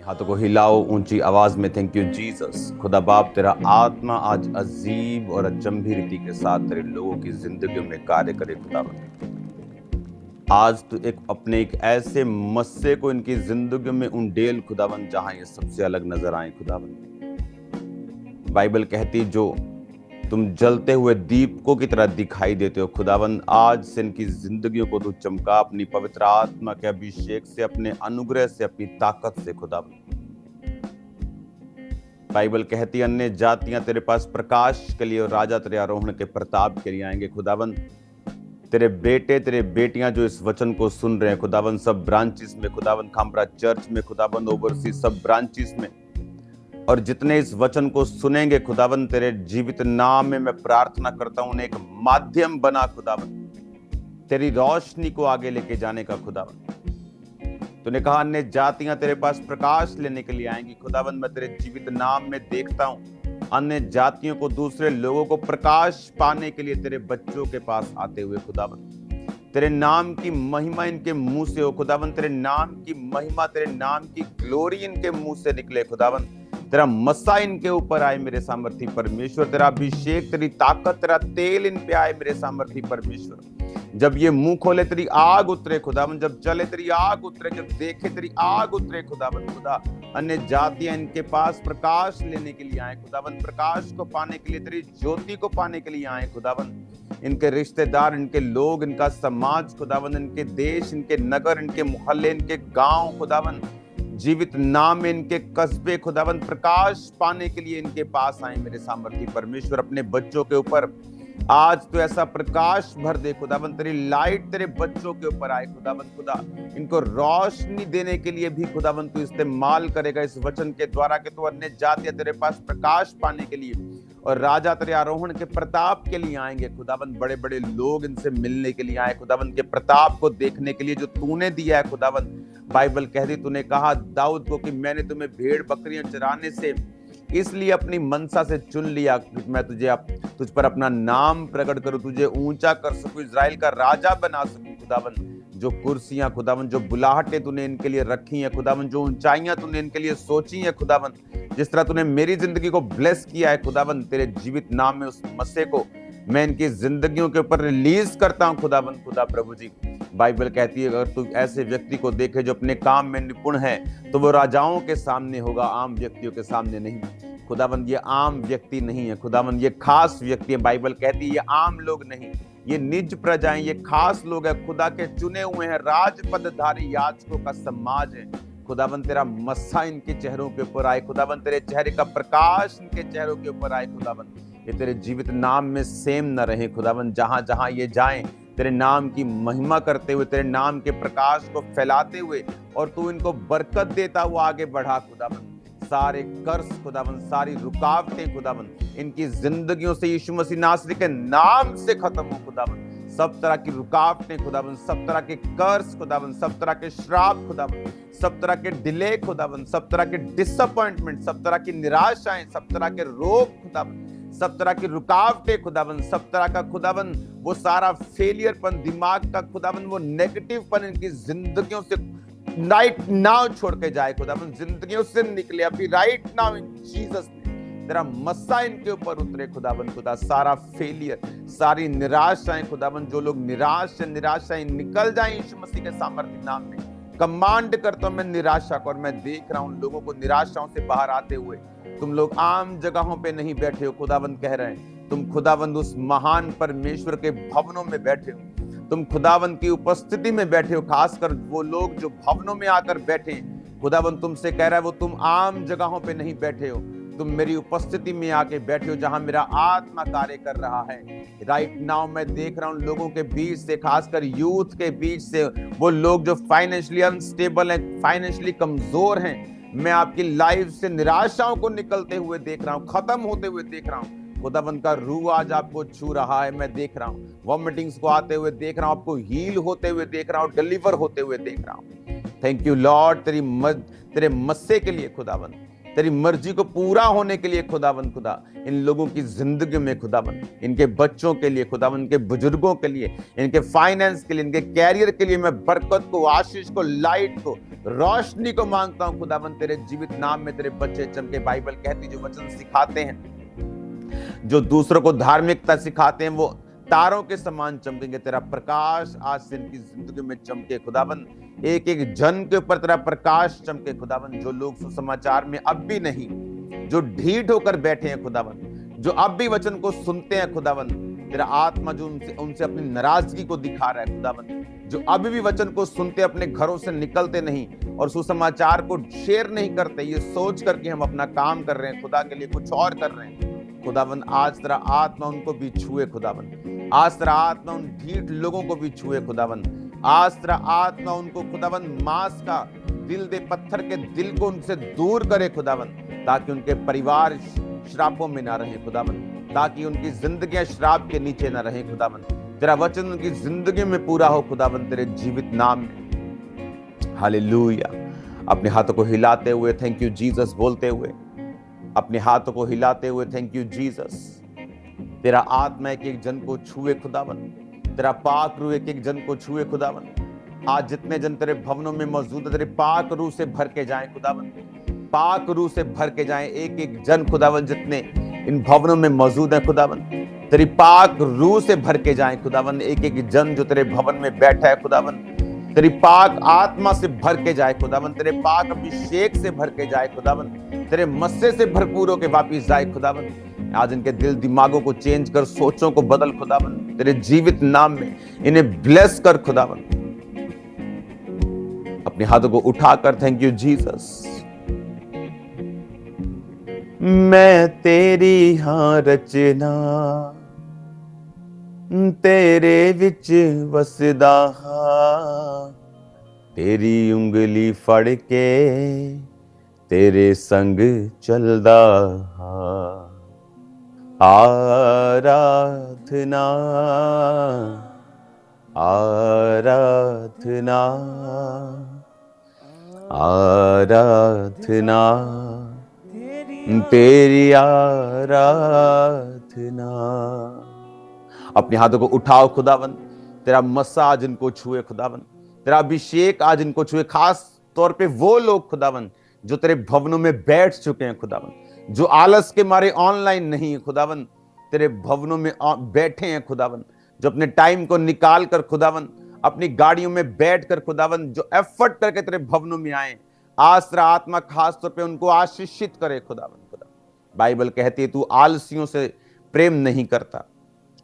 हाथों को हिलाओ ऊंची आवाज में। Thank you Jesus. खुदा बाप, तेरा आत्मा आज अजीब और अचंभी रीति के साथ तेरे लोगों की जिंदगियों में कार्य करे खुदावन। आज तो एक ऐसे मस्से को इनकी जिंदगियों में उंडेल खुदावन, जहां ये सबसे अलग नजर आए खुदावन। बाइबल कहती जो तुम जलते हुए दीपकों की तरह दिखाई देते हो खुदावन, आज से इनकी जिंदगियों को तू चमका अपनी पवित्र आत्मा के अभिषेक से, अपने अनुग्रह से, अपनी ताकत से खुदावन। बाइबल कहती अन्य जातियां तेरे पास प्रकाश के लिए और राजा तेरे आरोहण के प्रताप के लिए आएंगे खुदावन। तेरे बेटे तेरे बेटियां जो इस वचन को सुन रहे हैं खुदावन, सब ब्रांचेस में खुदावन, खामरा चर्च में खुदावन, ओवरसीज सब ब्रांचेस में, और जितने इस वचन को सुनेंगे खुदावन, तेरे जीवित नाम में मैं प्रार्थना करता हूं उन्हें एक माध्यम बना खुदावन, तेरी रोशनी को आगे लेके जाने का खुदावन। तूने कहा अन्य जातियां तेरे पास प्रकाश लेने के लिए आएंगी खुदावन। मैं तेरे जीवित नाम में देखता हूं अन्य जातियों को, दूसरे लोगों को प्रकाश पाने के लिए तेरे बच्चों के पास आते हुए खुदावन। तेरे नाम की महिमा इनके मुंह से हो खुदावन, तेरे नाम की महिमा, तेरे नाम की ग्लोरी इनके मुंह से निकले खुदावन। तेरा मस्सा इनके ऊपर आए मेरे सामर्थी परमेश्वर, तेरा अभिषेक, तेरी ताकत, तेरा तेल इन पे आए मेरे सामर्थी परमेश्वर। जब ये मुंह खोले तेरी आग उतरे खुदावन, जब चले तेरी आग उतरे, जब देखे तेरी आग उतरे खुदावन। खुदा अन्य जातियां इनके पास प्रकाश लेने के लिए आए खुदावन, प्रकाश को पाने के लिए, तेरी ज्योति को पाने के लिए आए खुदावन। इनके रिश्तेदार, इनके लोग, इनका समाज खुदावन, इनके देश, इनके नगर, इनके मोहल्ले, इनके गांव खुदावन, जीवित नाम में इनके कस्बे खुदावन, प्रकाश पाने के लिए इनके पास आए मेरे सामर्थी परमेश्वर। अपने बच्चों के ऊपर आज तो ऐसा प्रकाश भर दे खुदावन, तेरी लाइट तेरे बच्चों के ऊपर आए खुदावन। खुदा इनको रोशनी देने के लिए भी खुदावन तू इस्तेमाल करेगा इस वचन के द्वारा, कि तू अन्य जातियां तेरे पास प्रकाश पाने के लिए और राजा तेरे आरोहण के प्रताप के लिए आएंगे खुदावन। बड़े बड़े लोग इनसे मिलने के लिए आए खुदावन, के प्रताप को देखने के लिए जो तूने दिया है खुदावन। बाइबल कहती, तूने कहा दाऊद को कि मैंने तुम्हें भेड़ बकरियां चराने से इसलिए अपनी मनसा से चुन लिया कि मैं तुझ पर अपना नाम प्रकट करूं, तुझे ऊंचा कर सकूं, इजराइल का राजा बना सकूं खुदावन। जो कुर्सियां खुदावन, जो बुलाहटें तूने इनके लिए रखी हैं खुदावन, जो ऊंचाइयां तूने इनके लिए सोची हैं खुदावन, जिस तरह तूने मेरी जिंदगी को ब्लेस किया है खुदावन, तेरे जीवित नाम में उस मस्से को मैं इनकी जिंदगियों के ऊपर रिलीज करता हूं खुदावन। खुदा प्रभु जी, बाइबल कहती है अगर तू ऐसे व्यक्ति को देखे जो अपने काम में निपुण है, तो वो राजाओं के सामने होगा, आम व्यक्तियों के सामने नहीं। खुदावन ये आम व्यक्ति नहीं है खुदावन, ये खास व्यक्ति है। बाइबल कहती है ये आम लोग नहीं, ये निज प्रजाएं, ये खास लोग है, खुदा के चुने हुए हैं, राजपदधारी याजकों का समाज है खुदावन। तेरा मस्सा इनके चेहरों के ऊपर आए खुदावन, तेरे चेहरे का प्रकाश इनके चेहरों के ऊपर आए खुदावन। ये तेरे जीवित नाम में सेम न रहे खुदावन, जहां जहां ये जाएं तेरे नाम की महिमा करते हुए, तेरे नाम के प्रकाश को फैलाते हुए, और तू इनको बरकत देता हुआ आगे बढ़ा खुदावन। सारे कर्ज खुदावन, सारी रुकावटें खुदावन इनकी जिंदगियों से यीशु मसीह नासरी के नाम से खत्म हो खुदावन। सब तरह की रुकावटें खुदावन, सब तरह के कर्ज खुदावन, सब तरह के श्राप खुदावन, सब तरह के डिले खुदावन, सब तरह के डिसअपॉइंटमेंट, सब तरह की निराशाएं, सब तरह के रोग खुदावन, सब तरह की रुकावटें खुदावन, सब तरह का खुदावन वो सारा फेलियरपन, दिमाग का खुदावन वो नेगेटिवपन इनकी जिंदगियों से राइट नाउ छोड़ के जाए खुदावन, जिंदगियों से निकले अभी right now in Jesus name. तेरा मस्सा इनके ऊपर उतरे खुदावन। खुदा सारा फेलियर, सारी निराशाएं खुदावन, जो लोग निराशाएं निकल जाएं यीशु मसीह के सामर्थ्य नाम में। कमांड करता हूं मैं निराशा को, और मैं देख रहा हूं लोगों को निराशाओं से बाहर आते हुए। तुम लोग आम जगहों पे नहीं बैठे हो खुदावन, कह रहे हैं तुम खुदावन उस महान परमेश्वर के भवनों में बैठे हो, तुम खुदावन की उपस्थिति में बैठे हो। खासकर वो लोग जो भवनों में आकर बैठे, खुदावन तुमसे कह रहा है वो तुम आम जगहों पे नहीं बैठे हो, तुम मेरी उपस्थिति में आके बैठे हो, जहां मेरा आत्मा कार्य कर रहा है। राइट नाउ मैं देख रहा हूं लोगों के बीच से, खासकर यूथ के बीच से, वो लोग जो फाइनेंशियली अनस्टेबल हैं, फाइनेंशियली कमजोर हैं, मैं आपकी लाइफ से निराशाओं को निकलते हुए देख रहा हूं, खत्म होते हुए देख रहा हूं। खुदावन का रूह आज आपको छू रहा है, मैं देख रहा हूँ। वॉमिटिंग्स को आते हुए देख रहा हूँ, आपको हील होते हुए देख रहा हूँ, डिलीवर होते हुए देख रहा हूँ। थैंक यू लॉर्ड तेरे मस्से के लिए खुदावन, तेरी मर्जी को पूरा होने के लिए खुदावंद खुदा इन लोगों की जिंदगी में खुदावंद, इनके बच्चों के लिए खुदावंद, इनके बुजुर्गों के लिए, इनके फाइनेंस के लिए, इनके कैरियर के लिए मैं बरकत को, आशीष को, लाइट को, रोशनी को मांगता हूं खुदावंद। तेरे जीवित नाम में तेरे बच्चे चमके। बाइबल कहती जो वचन सिखाते हैं, जो दूसरों को धार्मिकता सिखाते हैं, वो तारों के समान चमकेंगे। तेरा प्रकाश आज से इनकी जिंदगी में चमके खुदावंद। एक एक जन के ऊपर तेरा प्रकाश चमके खुदावंद। जो लोग सुसमाचार में अब भी नहीं, जो ढीठ होकर बैठे हैं खुदावंद, जो अब भी वचन को सुनते हैं खुदावंद, तेरा आत्मा जो उनसे अपनी नाराजगी को दिखा रहा है खुदावंद, जो अभी भी वचन को सुनते अपने घरों से निकलते नहीं और सुसमाचार को शेयर नहीं करते, ये सोच करके हम अपना काम कर रहे हैं, खुदा के लिए कुछ और कर रहे हैं खुदावंद, आज तेरा आत्मा उनको भी छुए खुदावंद। आज तेरा आत्मा उन ढीठ लोगों को भी छुए खुदावंद। आज तेरा आत्मा उनको खुदावंद मांस का दिल दे, पत्थर के दिल को उनसे दूर करे खुदावंद, ताकि उनके परिवार श्रापों में ना रहे खुदावंद, ताकि उनकी जिंदगियां श्राप के नीचे ना रहे खुदावंद। तेरा वचन उनकी जिंदगी में पूरा हो खुदावंद, तेरे जीवित नाम में। हालेलुया। अपने हाथों को हिलाते हुए थैंक यू जीसस बोलते हुए, अपने हाथों को हिलाते हुए थैंक यू जीसस। तेरा आत्मा एक एक जन को छुए खुदावंद, तेरा पाक रूह एक एक जन को छुए खुदावंद। आज जितने जन तेरे भवनों में मौजूद है, तेरे पाक रूह से भर के जाएं खुदावंद, पाक रूह से भर के जाएं एक एक जन खुदावंद, जितने इन भवनों में मौजूद है खुदावंद, तेरी पाक रूह से भर के जाएं खुदावंद। एक एक जन जो तेरे भवन में बैठा है खुदावंद, तेरी पाक आत्मा से भर के जाए खुदावंद, तेरे पाक अभिषेक से भर के जाए खुदावंद, तेरे मस्से से भरपूर होकर वापिस जाए खुदावंद। आज इनके दिल दिमागों को चेंज कर, सोचों को बदल खुदावंद, तेरे जीवित नाम में इन्हें ब्लेस कर खुदावंद। अपने हाथों को उठाकर थैंक यू जीसस। मैं तेरी हाँ रचना, तेरे विच वसदा हां, तेरी उंगली फड़ के तेरे संग चलदा हां। आराधना आराधना आराधना तेरी आराधना। अपने हाथों को उठाओ खुदावंद, तेरा मस्सा आज इनको छुए खुदावंद, तेरा अभिषेक आज इनको छुए। खास तौर पे वो लोग खुदावंद जो तेरे भवनों में बैठ चुके हैं खुदावंद, जो आलस के मारे ऑनलाइन नहीं है खुदावंद, तेरे भवनों में बैठे हैं खुदावंद, जो अपने टाइम को निकाल कर खुदावंद अपनी गाड़ियों में बैठ कर खुदावंद जो एफर्ट करके तेरे भवनों में आए, आज तेरा आत्मा खास तौर पे उनको आशीषित करे खुदावंद। बाइबल कहती है तू आलसियों से प्रेम नहीं करता।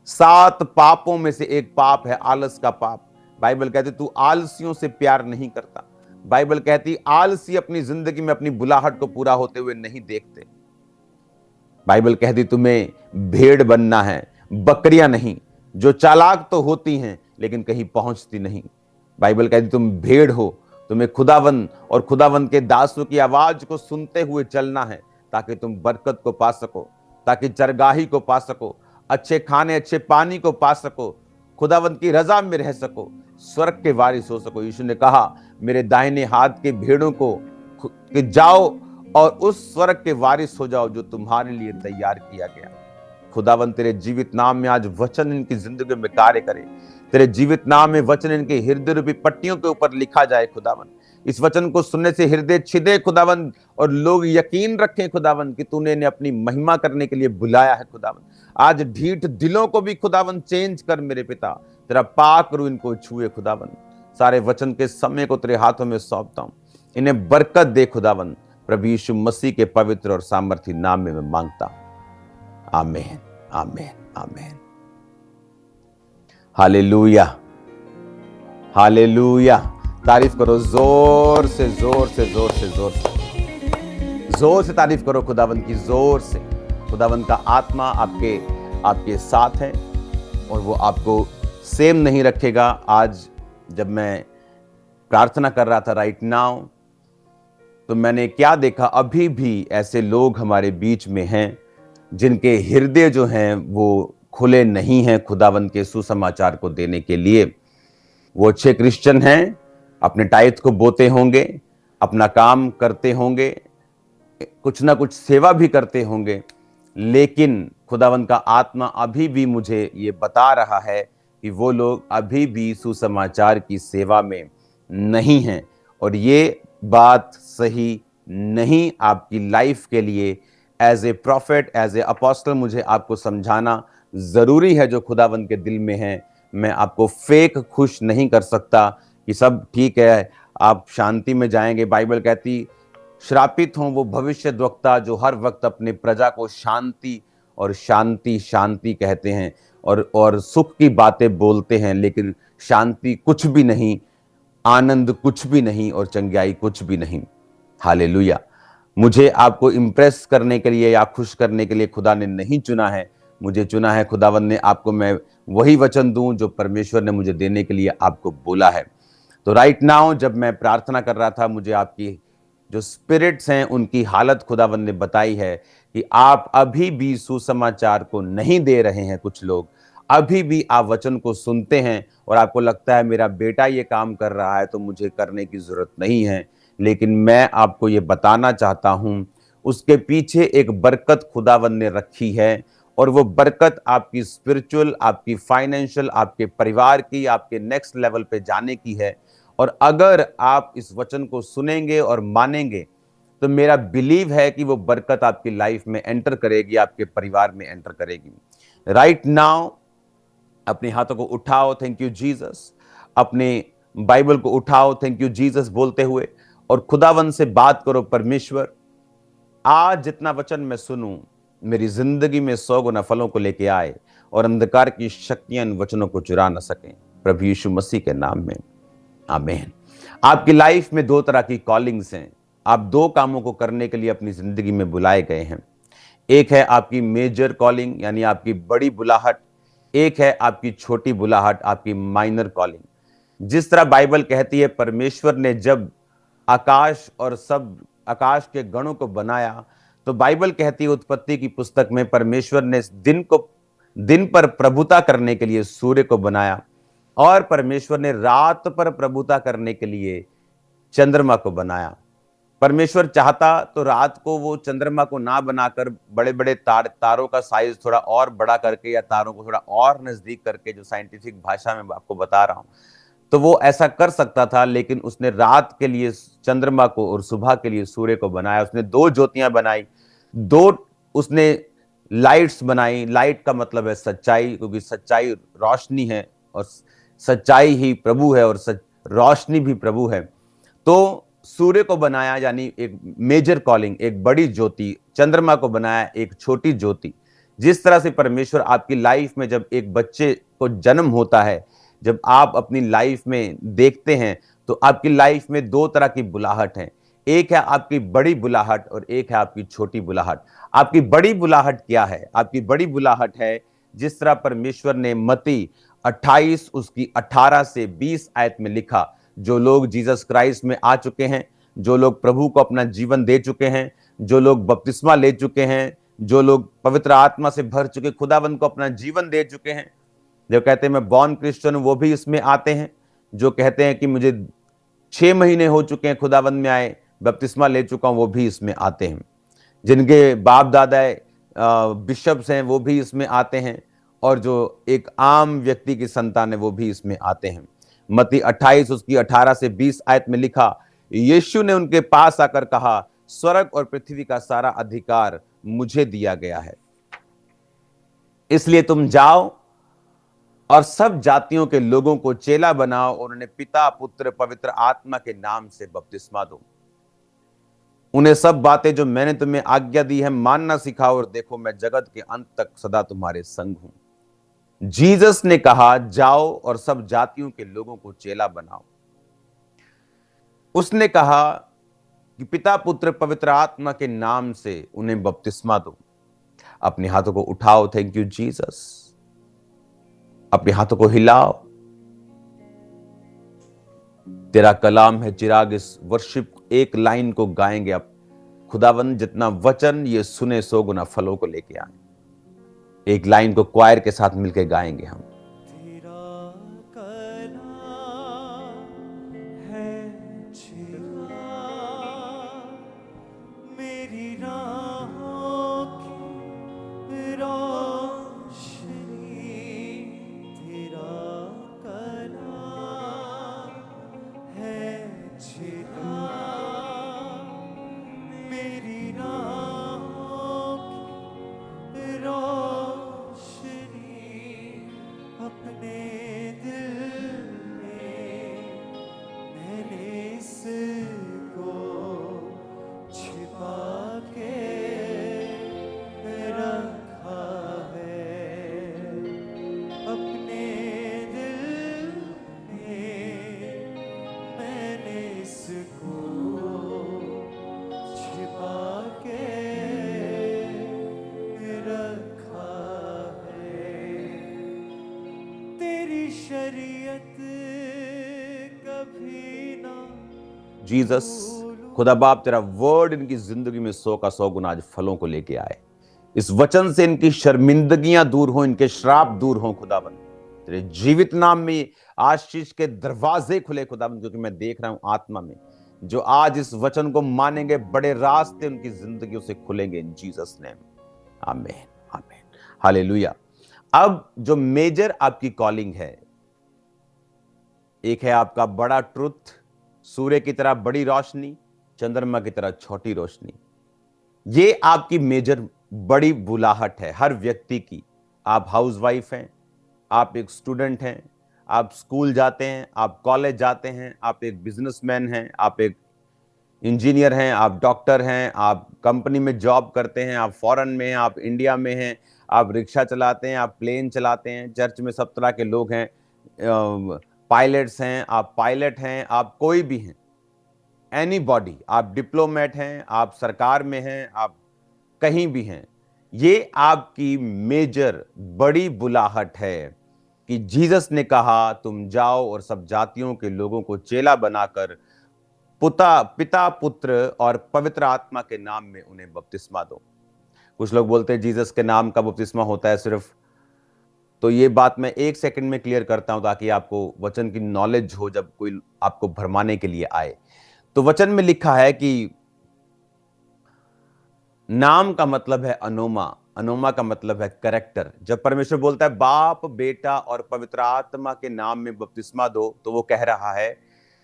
7 पापों में से एक पाप है आलस का पाप। बाइबल कहती तू आलसियों से प्यार नहीं करता। बाइबल कहती आलसी अपनी जिंदगी में अपनी बुलाहट को पूरा होते हुए नहीं देखते। बाइबल कहती तुम्हें भेड़ बनना है, बकरियां नहीं, जो चालाक तो होती हैं लेकिन कहीं पहुंचती नहीं। बाइबल कहती तुम भेड़ हो, तुम्हें खुदावंद और खुदावंद के दासों की आवाज को सुनते हुए चलना है, ताकि तुम बरकत को पा सको, ताकि चरगाही को पा सको, अच्छे खाने अच्छे पानी को पा सको, खुदावंद की रजा में रह सको, स्वर्ग के वारिस हो सको। यीशु ने कहा मेरे दाहिने हाथ के भेड़ों को कि जाओ और उस स्वर्ग के वारिस हो जाओ जो तुम्हारे लिए तैयार किया गया। खुदावंद तेरे जीवित नाम में आज वचन इनकी जिंदगी में कार्य करे। तेरे जीवित नाम में वचन इनके हृदय रूपी पट्टियों के ऊपर लिखा जाए खुदावंद। इस वचन को सुनने से हृदय छिदे खुदावंद, और लोग यकीन रखें खुदावंद कि तूने इन्हें अपनी महिमा करने के लिए बुलाया है खुदावंद। आज ढीठ दिलों को भी खुदावंद चेंज कर मेरे पिता, तेरा पाक रूह इनको छुए खुदावंद। सारे वचन के समय को तेरे हाथों में सौंपता हूं, इन्हें बरकत दे खुदावंद। प्रभु यीशु मसीह के पवित्र और सामर्थी नाम में मैं मांगता हूं, आमीन आमीन आमीन। Hallelujah hallelujah. तारीफ करो जोर से जोर से जोर से जोर से जोर से तारीफ करो खुदावंद की, जोर से। खुदावंद का आत्मा आपके साथ है और वो आपको सेम नहीं रखेगा। आज जब मैं प्रार्थना कर रहा था राइट नाउ, तो मैंने क्या देखा, अभी भी ऐसे लोग हमारे बीच में हैं जिनके हृदय जो हैं वो खुले नहीं हैं खुदावंद के सुसमाचार को देने के लिए। वो अच्छे क्रिश्चियन हैं, अपने टाइट को बोते होंगे, अपना काम करते होंगे, कुछ ना कुछ सेवा भी करते होंगे, लेकिन खुदावंद का आत्मा अभी भी मुझे ये बता रहा है कि वो लोग अभी भी सुसमाचार की सेवा में नहीं हैं। और ये बात सही नहीं आपकी लाइफ के लिए। As a prophet, as a apostle मुझे आपको समझाना ज़रूरी है जो खुदावंद के दिल में है। मैं आपको फेक खुश नहीं कर सकता कि सब ठीक है, आप शांति में जाएंगे। बाइबल कहती श्रापित हों वो भविष्यद्वक्ता जो हर वक्त अपने प्रजा को शांति और शांति शांति कहते हैं और सुख की बातें बोलते हैं, लेकिन शांति कुछ भी नहीं, आनंद कुछ भी नहीं और चंगाई कुछ भी नहीं। हालेलुया। मुझे आपको इम्प्रेस करने के लिए या खुश करने के लिए खुदा ने नहीं चुना है। मुझे चुना है खुदावंद ने आपको मैं वही वचन दूं जो परमेश्वर ने मुझे देने के लिए आपको बोला है। तो राइट नाउ जब मैं प्रार्थना कर रहा था, मुझे आपकी जो स्पिरिट्स हैं उनकी हालत खुदावंद ने बताई है कि आप अभी भी सुसमाचार को नहीं दे रहे हैं। कुछ लोग अभी भी आप वचन को सुनते हैं और आपको लगता है मेरा बेटा ये काम कर रहा है तो मुझे करने की जरूरत नहीं है, लेकिन मैं आपको ये बताना चाहता हूं उसके पीछे एक बरकत खुदावंद ने रखी है। और वो बरकत आपकी स्पिरिचुअल, आपकी फाइनेंशियल, आपके परिवार की, आपके नेक्स्ट लेवल पे जाने की है। और अगर आप इस वचन को सुनेंगे और मानेंगे तो मेरा बिलीव है कि वो बरकत आपकी लाइफ में एंटर करेगी, आपके परिवार में एंटर करेगी। राइट नाउ अपने हाथों को उठाओ, थैंक यू जीसस। अपने बाइबल को उठाओ, थैंक यू जीसस बोलते हुए, और खुदावन से बात करो, परमेश्वर आज जितना वचन मैं सुनूं मेरी जिंदगी में 100 गुना फलों को लेके आए और अंधकार की शक्तियां इन वचनों को चुरा न सकें, प्रभु यीशु मसीह के नाम में, आमीन। आपकी लाइफ में दो तरह की कॉलिंग्स हैं। आप दो कामों को करने के लिए अपनी जिंदगी में बुलाए गए हैं। एक है आपकी मेजर कॉलिंग यानी आपकी बड़ी बुलाहट, एक है आपकी छोटी बुलाहट, आपकी माइनर कॉलिंग। जिस तरह बाइबल कहती है परमेश्वर ने जब आकाश और सब आकाश के गणों को बनाया, तो बाइबल कहती है उत्पत्ति की पुस्तक में परमेश्वर ने दिन पर प्रभुता करने के लिए सूर्य को बनाया और परमेश्वर ने रात पर प्रभुता करने के लिए चंद्रमा को बनाया। परमेश्वर चाहता तो रात को वो चंद्रमा को ना बनाकर बड़े बड़े तारों का साइज थोड़ा और बड़ा करके या तारों को थोड़ा और नजदीक करके, जो साइंटिफिक भाषा में आपको बता रहा हूं, तो वो ऐसा कर सकता था। लेकिन उसने रात के लिए चंद्रमा को और सुबह के लिए सूर्य को बनाया। उसने दो ज्योतियां बनाई, दो उसने लाइट्स बनाई। लाइट का मतलब है सच्चाई, क्योंकि सच्चाई रोशनी है और सच्चाई ही प्रभु है और रोशनी भी प्रभु है। तो सूर्य को बनाया यानी एक मेजर कॉलिंग, एक बड़ी ज्योति। चंद्रमा को बनाया एक छोटी ज्योति। जिस तरह से परमेश्वर आपकी लाइफ में जब एक बच्चे को जन्म होता है, जब आप अपनी लाइफ में देखते हैं, तो आपकी लाइफ में दो तरह की बुलाहट है। एक है आपकी बड़ी बुलाहट और एक है आपकी छोटी बुलाहट। आपकी बड़ी बुलाहट क्या है? आपकी बड़ी बुलाहट है जिस तरह परमेश्वर ने मत्ती 28 उसकी 18 से 20 आयत में लिखा, जो लोग जीसस क्राइस्ट में आ चुके हैं, जो लोग प्रभु को अपना जीवन दे चुके हैं, जो लोग बपतिस्मा ले चुके हैं, जो लोग पवित्र आत्मा से भर चुके, खुदावंद को अपना जीवन दे चुके हैं, जो कहते हैं मैं बॉर्न क्रिश्चियन हूं, वो भी इसमें आते हैं। जो कहते हैं कि मुझे 6 महीने हो चुके हैं खुदावंद में आए, बपतिस्मा ले चुका हूं, वो भी इसमें आते हैं। जिनके बाप दादा बिशप्स हैं वो भी इसमें आते हैं, और जो एक आम व्यक्ति की संतान है वो भी इसमें आते हैं। मत्ती 28 उसकी 18 से 20 आयत में लिखा, यीशु ने उनके पास आकर कहा, स्वर्ग और पृथ्वी का सारा अधिकार मुझे दिया गया है, इसलिए तुम जाओ और सब जातियों के लोगों को चेला बनाओ और उन्हें पिता, पुत्र, पवित्र आत्मा के नाम से बपतिस्मा दो। उन्हें सब बातें जो मैंने तुम्हें आज्ञा दी है मानना सिखाओ, और देखो मैं जगत के अंत तक सदा तुम्हारे संग हूं। जीसस ने कहा जाओ और सब जातियों के लोगों को चेला बनाओ। उसने कहा कि पिता, पुत्र, पवित्र आत्मा के नाम से उन्हें बपतिस्मा दो। अपने हाथों को उठाओ, थैंक यू जीसस। अपने हाथों को हिलाओ। तेरा कलाम है चिराग, इस वर्शिप एक लाइन को गाएंगे अब। खुदावंद जितना वचन ये सुने 100 गुना फलों को लेके आए। एक लाइन को क्वायर के साथ मिलकर गाएंगे हम। तेरा कलाम है चिराग, मेरी जीसस, खुदा बाप तेरा वर्ड इनकी जिंदगी में 100 का 100 गुना आज फलों को लेके आए। इस वचन से इनकी शर्मिंदगियां दूर हो, इनके श्राप दूर हो खुदाबंद। तेरे जीवित नाम में आशीष के दरवाजे खुले खुदाबंद, क्योंकि मैं देख रहा हूं आत्मा में जो आज इस वचन को मानेंगे बड़े रास्ते उनकी जिंदगियों से खुलेंगे इन जीसस नेम। आमीन आमीन हालेलुया। अब जो मेजर आपकी कॉलिंग है, एक है आपका बड़ा ट्रुथ, सूर्य की तरह बड़ी रोशनी, चंद्रमा की तरह छोटी रोशनी। ये आपकी मेजर बड़ी बुलाहट है हर व्यक्ति की। आप हाउसवाइफ हैं, आप एक स्टूडेंट हैं, आप स्कूल जाते हैं, आप कॉलेज जाते हैं, आप एक बिजनेसमैन हैं, आप एक इंजीनियर हैं, आप डॉक्टर हैं, आप कंपनी में जॉब करते हैं, आप फॉरेन में हैं, आप इंडिया में हैं, आप रिक्शा चलाते हैं, आप प्लेन चलाते हैं, चर्च में सब तरह के लोग हैं, पायलट्स हैं, आप पायलट हैं, आप कोई भी हैं, एनी बॉडी, आप डिप्लोमेट हैं, आप सरकार में हैं, आप कहीं भी हैं। ये आपकी मेजर बड़ी बुलाहट है कि जीसस ने कहा तुम जाओ और सब जातियों के लोगों को चेला बनाकर पिता पुत्र और पवित्र आत्मा के नाम में उन्हें बपतिस्मा दो। कुछ लोग बोलते हैं जीसस के नाम का बपतिस्मा होता है सिर्फ, तो ये बात मैं 1 सेकंड में क्लियर करता हूं ताकि आपको वचन की नॉलेज हो जब कोई आपको भरमाने के लिए आए। तो वचन में लिखा है कि नाम का मतलब है अनोमा, अनोमा का मतलब है कैरेक्टर। जब परमेश्वर बोलता है बाप बेटा और पवित्र आत्मा के नाम में बपतिस्मा दो, तो वो कह रहा है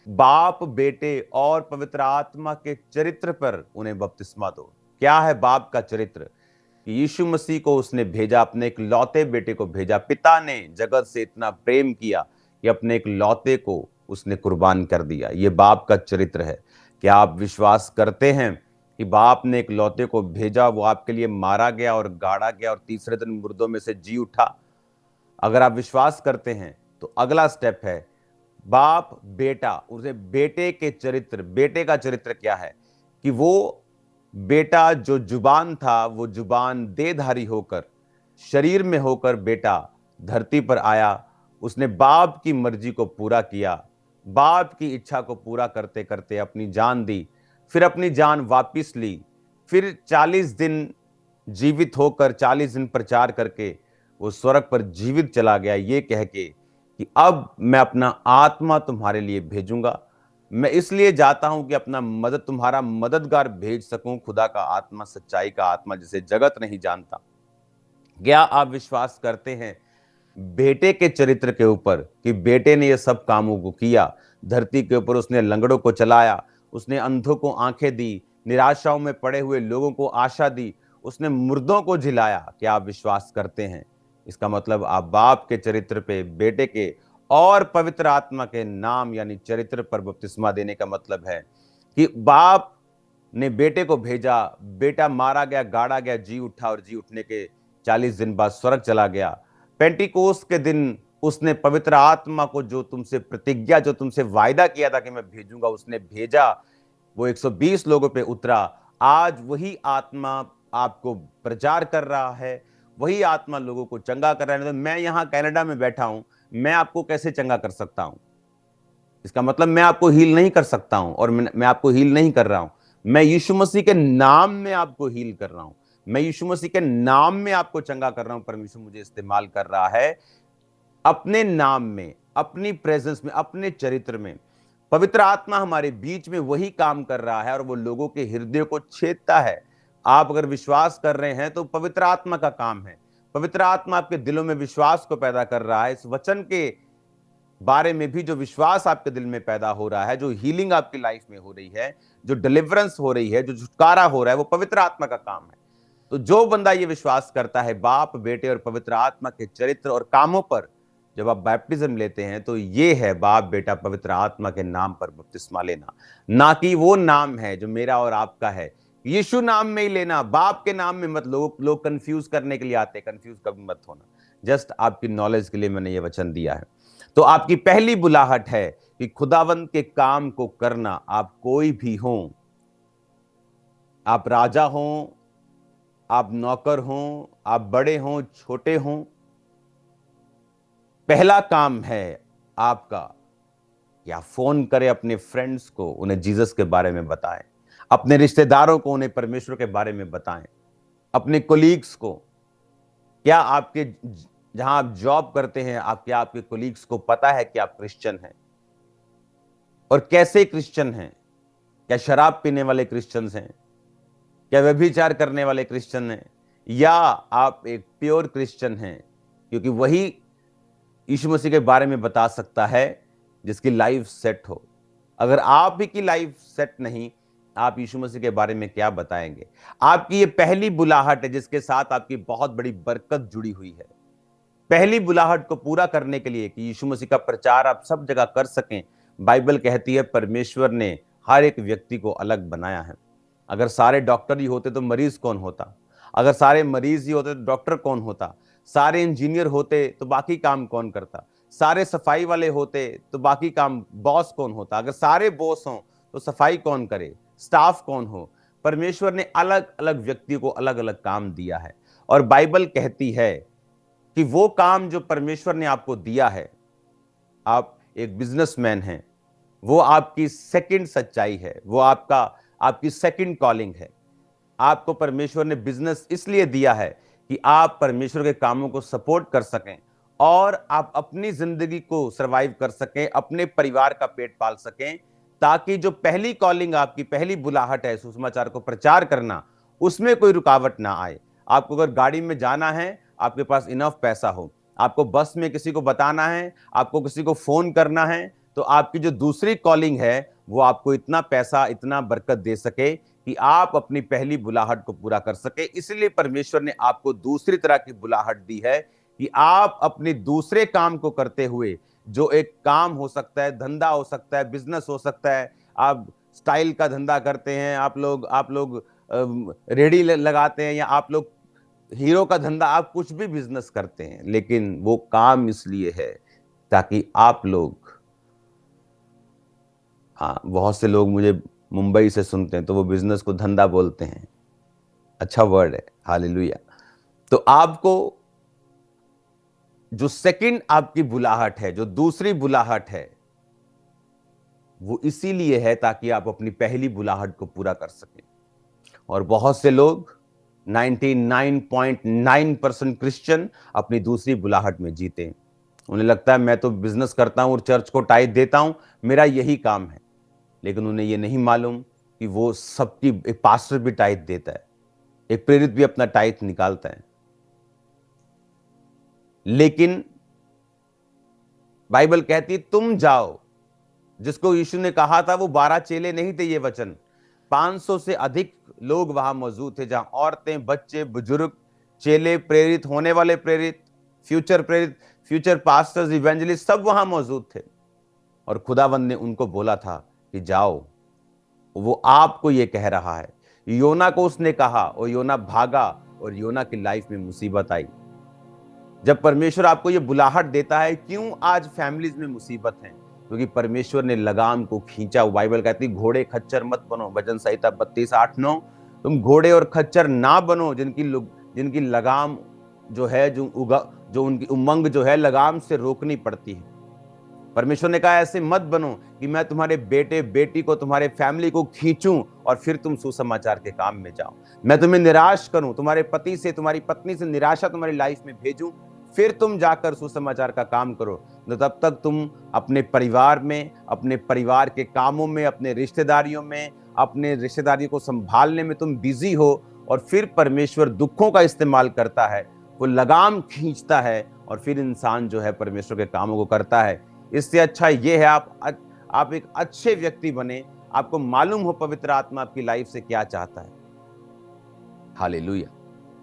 बाप बेटे और पवित्र आत्मा के चरित्र पर उन्हें बपतिस्मा दो। क्या है बाप का चरित्र? यीशु मसीह को उसने भेजा, अपने एक लौते बेटे को भेजा। पिता ने जगत से इतना प्रेम किया कि अपने एक लौते को उसने कुर्बान कर दिया। ये बाप का चरित्र है। क्या आप विश्वास करते हैं कि बाप ने एक लौते को भेजा, वो आपके लिए मारा गया और गाड़ा गया और तीसरे दिन मुर्दों में से जी उठा? अगर आप विश्वास करते हैं तो अगला स्टेप है बाप बेटा, उसे बेटे के चरित्र। बेटे का चरित्र क्या है कि वो बेटा जो जुबान था, वो जुबान देहधारी होकर, शरीर में होकर बेटा धरती पर आया। उसने बाप की मर्जी को पूरा किया, बाप की इच्छा को पूरा करते करते अपनी जान दी, फिर अपनी जान वापिस ली, फिर 40 दिन जीवित होकर 40 दिन प्रचार करके वो स्वर्ग पर जीवित चला गया, ये कह के कि अब मैं अपना आत्मा तुम्हारे लिए भेजूंगा। मैं इसलिए जाता हूं कि अपना तुम्हारा मददगार भेज सकूं, खुदा का आत्मा, सच्चाई का आत्मा, जिसे जगत नहीं जानता। क्या आप विश्वास करते हैं बेटे के चरित्र के ऊपर कि बेटे ने ये सब कामों को किया? धरती के ऊपर उसने लंगड़ों को चलाया, उसने अंधों को आंखें दी, निराशाओं में पड़े हुए लोगों को आशा दी, उसने मुर्दों को जिलाया। क्या आप विश्वास करते हैं? इसका मतलब आप बाप के चरित्र पे, बेटे के और पवित्र आत्मा के नाम यानी चरित्र पर बपतिस्मा देने का मतलब है कि बाप ने बेटे को भेजा, बेटा मारा गया, गाड़ा गया, जी उठा और जी उठने के 40 दिन बाद स्वर्ग चला गया। पेंटिकोस्ट के दिन उसने पवित्र आत्मा को, जो तुमसे प्रतिज्ञा, जो तुमसे वायदा किया था कि मैं भेजूंगा, उसने भेजा। वो 120 लोगों पे उतरा। आज वही आत्मा आपको प्रचार कर रहा है, वही आत्मा लोगों को चंगा कर रहा है। तो मैं यहां कनाडा में बैठा हूं, मैं आपको कैसे चंगा कर सकता हूं? इसका मतलब मैं आपको हील नहीं कर सकता हूं, और मैं आपको हील नहीं कर रहा हूं। मैं यीशु मसीह के नाम में आपको हील कर रहा हूं, मैं यीशु मसीह के नाम में आपको चंगा कर रहा हूं। परमेश्वर मुझे इस्तेमाल कर रहा है अपने नाम में, अपनी प्रेजेंस में, अपने चरित्र में। पवित्र आत्मा हमारे बीच में वही काम कर रहा है और वो लोगों के हृदय को छेदता है। आप अगर विश्वास कर रहे हैं तो पवित्र आत्मा का काम है। पवित्र आत्मा आपके दिलों में विश्वास को पैदा कर रहा है। इस वचन के बारे में भी जो विश्वास आपके दिल में पैदा हो रहा है, जो हीलिंग आपकी लाइफ में हो रही है, जो डिलीवरेंस हो रही है, जो छुटकारा हो रहा है, वो पवित्र आत्मा का काम है। तो जो बंदा ये विश्वास करता है बाप, बेटे और पवित्र आत्मा के चरित्र और कामों पर, जब आप बैप्टिज्म लेते हैं तो ये है बाप, बेटा, पवित्र आत्मा के नाम पर बपतिस्मा लेना। ना कि वो नाम है जो मेरा और आपका है, यीशु नाम में ही लेना। बाप के नाम में मत। लोग कंफ्यूज करने के लिए आते हैं, कंफ्यूज कभी मत होना। जस्ट आपकी नॉलेज के लिए मैंने ये वचन दिया है। तो आपकी पहली बुलाहट है कि खुदावंद के काम को करना। आप कोई भी हो, आप राजा हो, आप नौकर हो, आप बड़े हो, छोटे हो, पहला काम है आपका या फोन करें अपने फ्रेंड्स को, उन्हें जीसस के बारे में बताएं, अपने रिश्तेदारों को उन्हें परमेश्वर के बारे में बताएं, अपने कोलीग्स को। क्या आपके जहां आप जॉब करते हैं, आपके कोलीग्स को पता है कि आप क्रिश्चियन हैं? और कैसे क्रिश्चियन हैं? क्या शराब पीने वाले क्रिश्चियंस हैं? क्या व्यभिचार करने वाले क्रिश्चियन हैं? या आप एक प्योर क्रिश्चियन हैं? क्योंकि वही यीशु मसीह के बारे में बता सकता है जिसकी लाइफ सेट हो। अगर आप ही की लाइफ सेट नहीं, आप यीशु मसीह के बारे में क्या बताएंगे? आपकी ये पहली बुलाहट है जिसके साथ आपकी बहुत बड़ी बरकत जुड़ी हुई है। पहली बुलाहट को पूरा करने के लिए कि यीशु मसीह का प्रचार आप सब जगह कर सकें, बाइबल कहती है परमेश्वर ने हर एक व्यक्ति को अलग बनाया है। अगर सारे डॉक्टर ही होते तो मरीज कौन होता? अगर सारे मरीज ही होते तो डॉक्टर कौन होता? सारे इंजीनियर होते तो बाकी काम कौन करता? सारे सफाई वाले होते तो बाकी काम बॉस कौन होता? अगर सारे बॉस हों तो सफाई कौन करे? स्टाफ कौन हो? परमेश्वर ने अलग अलग व्यक्ति को अलग अलग काम दिया है। और बाइबल कहती है कि वो काम जो परमेश्वर ने आपको दिया है, आप एक बिजनेसमैन हैं, वो आपकी सेकंड सच्चाई है, वो आपकी सेकंड कॉलिंग है। आपको परमेश्वर ने बिजनेस इसलिए दिया है कि आप परमेश्वर के कामों को सपोर्ट कर सकें और आप अपनी जिंदगी को सरवाइव कर सकें, अपने परिवार का पेट पाल सकें, ताकि जो पहली कॉलिंग, आपकी पहली बुलाहट है सुसमाचार को प्रचार करना, उसमें कोई रुकावट ना आए। आपको अगर गाड़ी में जाना है, आपके पास इनफ पैसा हो, आपको बस में किसी को बताना है, आपको किसी को फोन करना है, तो आपकी जो दूसरी कॉलिंग है वो आपको इतना पैसा, इतना बरकत दे सके कि आप अपनी पहली बुलाहट को पूरा कर सके। इसलिए परमेश्वर ने आपको दूसरी तरह की बुलाहट दी है कि आप अपने दूसरे काम को करते हुए, जो एक काम हो सकता है, धंधा हो सकता है, बिजनेस हो सकता है, आप स्टाइल का धंधा करते हैं, आप लोग रेडी लगाते हैं, या आप लोग हीरो का धंधा, आप कुछ भी बिजनेस करते हैं, लेकिन वो काम इसलिए है ताकि आप लोग, हाँ, बहुत से लोग मुझे मुंबई से सुनते हैं तो वो बिजनेस को धंधा बोलते हैं। अच्छा वर्ड है, हालेलुया। तो आपको जो सेकंड आपकी बुलाहट है, जो दूसरी बुलाहट है, वो इसीलिए है ताकि आप अपनी पहली बुलाहट को पूरा कर सकें। और बहुत से लोग 99.9% क्रिश्चियन अपनी दूसरी बुलाहट में जीते हैं। उन्हें लगता है मैं तो बिजनेस करता हूं और चर्च को टाइट देता हूं, मेरा यही काम है। लेकिन उन्हें यह नहीं मालूम कि वो सबकी, एक पास्टर भी टाइट देता है, एक प्रेरित भी अपना टाइट निकालता है। लेकिन बाइबल कहती है तुम जाओ। जिसको यीशु ने कहा था वो 12 चेले नहीं थे, ये वचन 500 से अधिक लोग वहां मौजूद थे, जहां औरतें, बच्चे, बुजुर्ग, चेले, प्रेरित होने वाले प्रेरित, फ्यूचर पास्टर्स, इवेंजलिस्ट, सब वहां मौजूद थे। और खुदावंद ने उनको बोला था कि जाओ। वो आपको ये कह रहा है। योना को उसने कहा और योना भागा और योना की लाइफ में मुसीबत आई। जब परमेश्वर आपको ये बुलाहट देता है, क्यों आज फैमिलीज में मुसीबत है? क्योंकि परमेश्वर ने लगाम को खींचा। बाइबल कहती है घोड़े खच्चर मत बनो, भजन संहिता 32:8-9। तुम घोड़े और खच्चर ना बनो जिनकी लगाम जो है, जो उनकी उमंग जो है, लगाम से रोकनी पड़ती है। परमेश्वर ने कहा ऐसे मत बनो कि मैं तुम्हारे बेटे बेटी को, तुम्हारे फैमिली को खींचूं और फिर तुम सुसमाचार के काम में जाओ। मैं तुम्हें निराश करूं, तुम्हारे पति से, तुम्हारी पत्नी से निराशा तुम्हारी लाइफ में भेजूं, फिर तुम जाकर सुसमाचार का काम करो। तो तब तक तुम अपने परिवार में, अपने परिवार के कामों में, अपने रिश्तेदारियों में, अपने रिश्तेदारियों को संभालने में तुम बिजी हो। और फिर परमेश्वर दुखों का इस्तेमाल करता है, वो लगाम खींचता है और फिर इंसान जो है परमेश्वर के कामों को करता है। इससे अच्छा ये है आप एक अच्छे व्यक्ति बने, आपको मालूम हो पवित्र आत्मा आपकी लाइफ से क्या चाहता है। हालेलुया।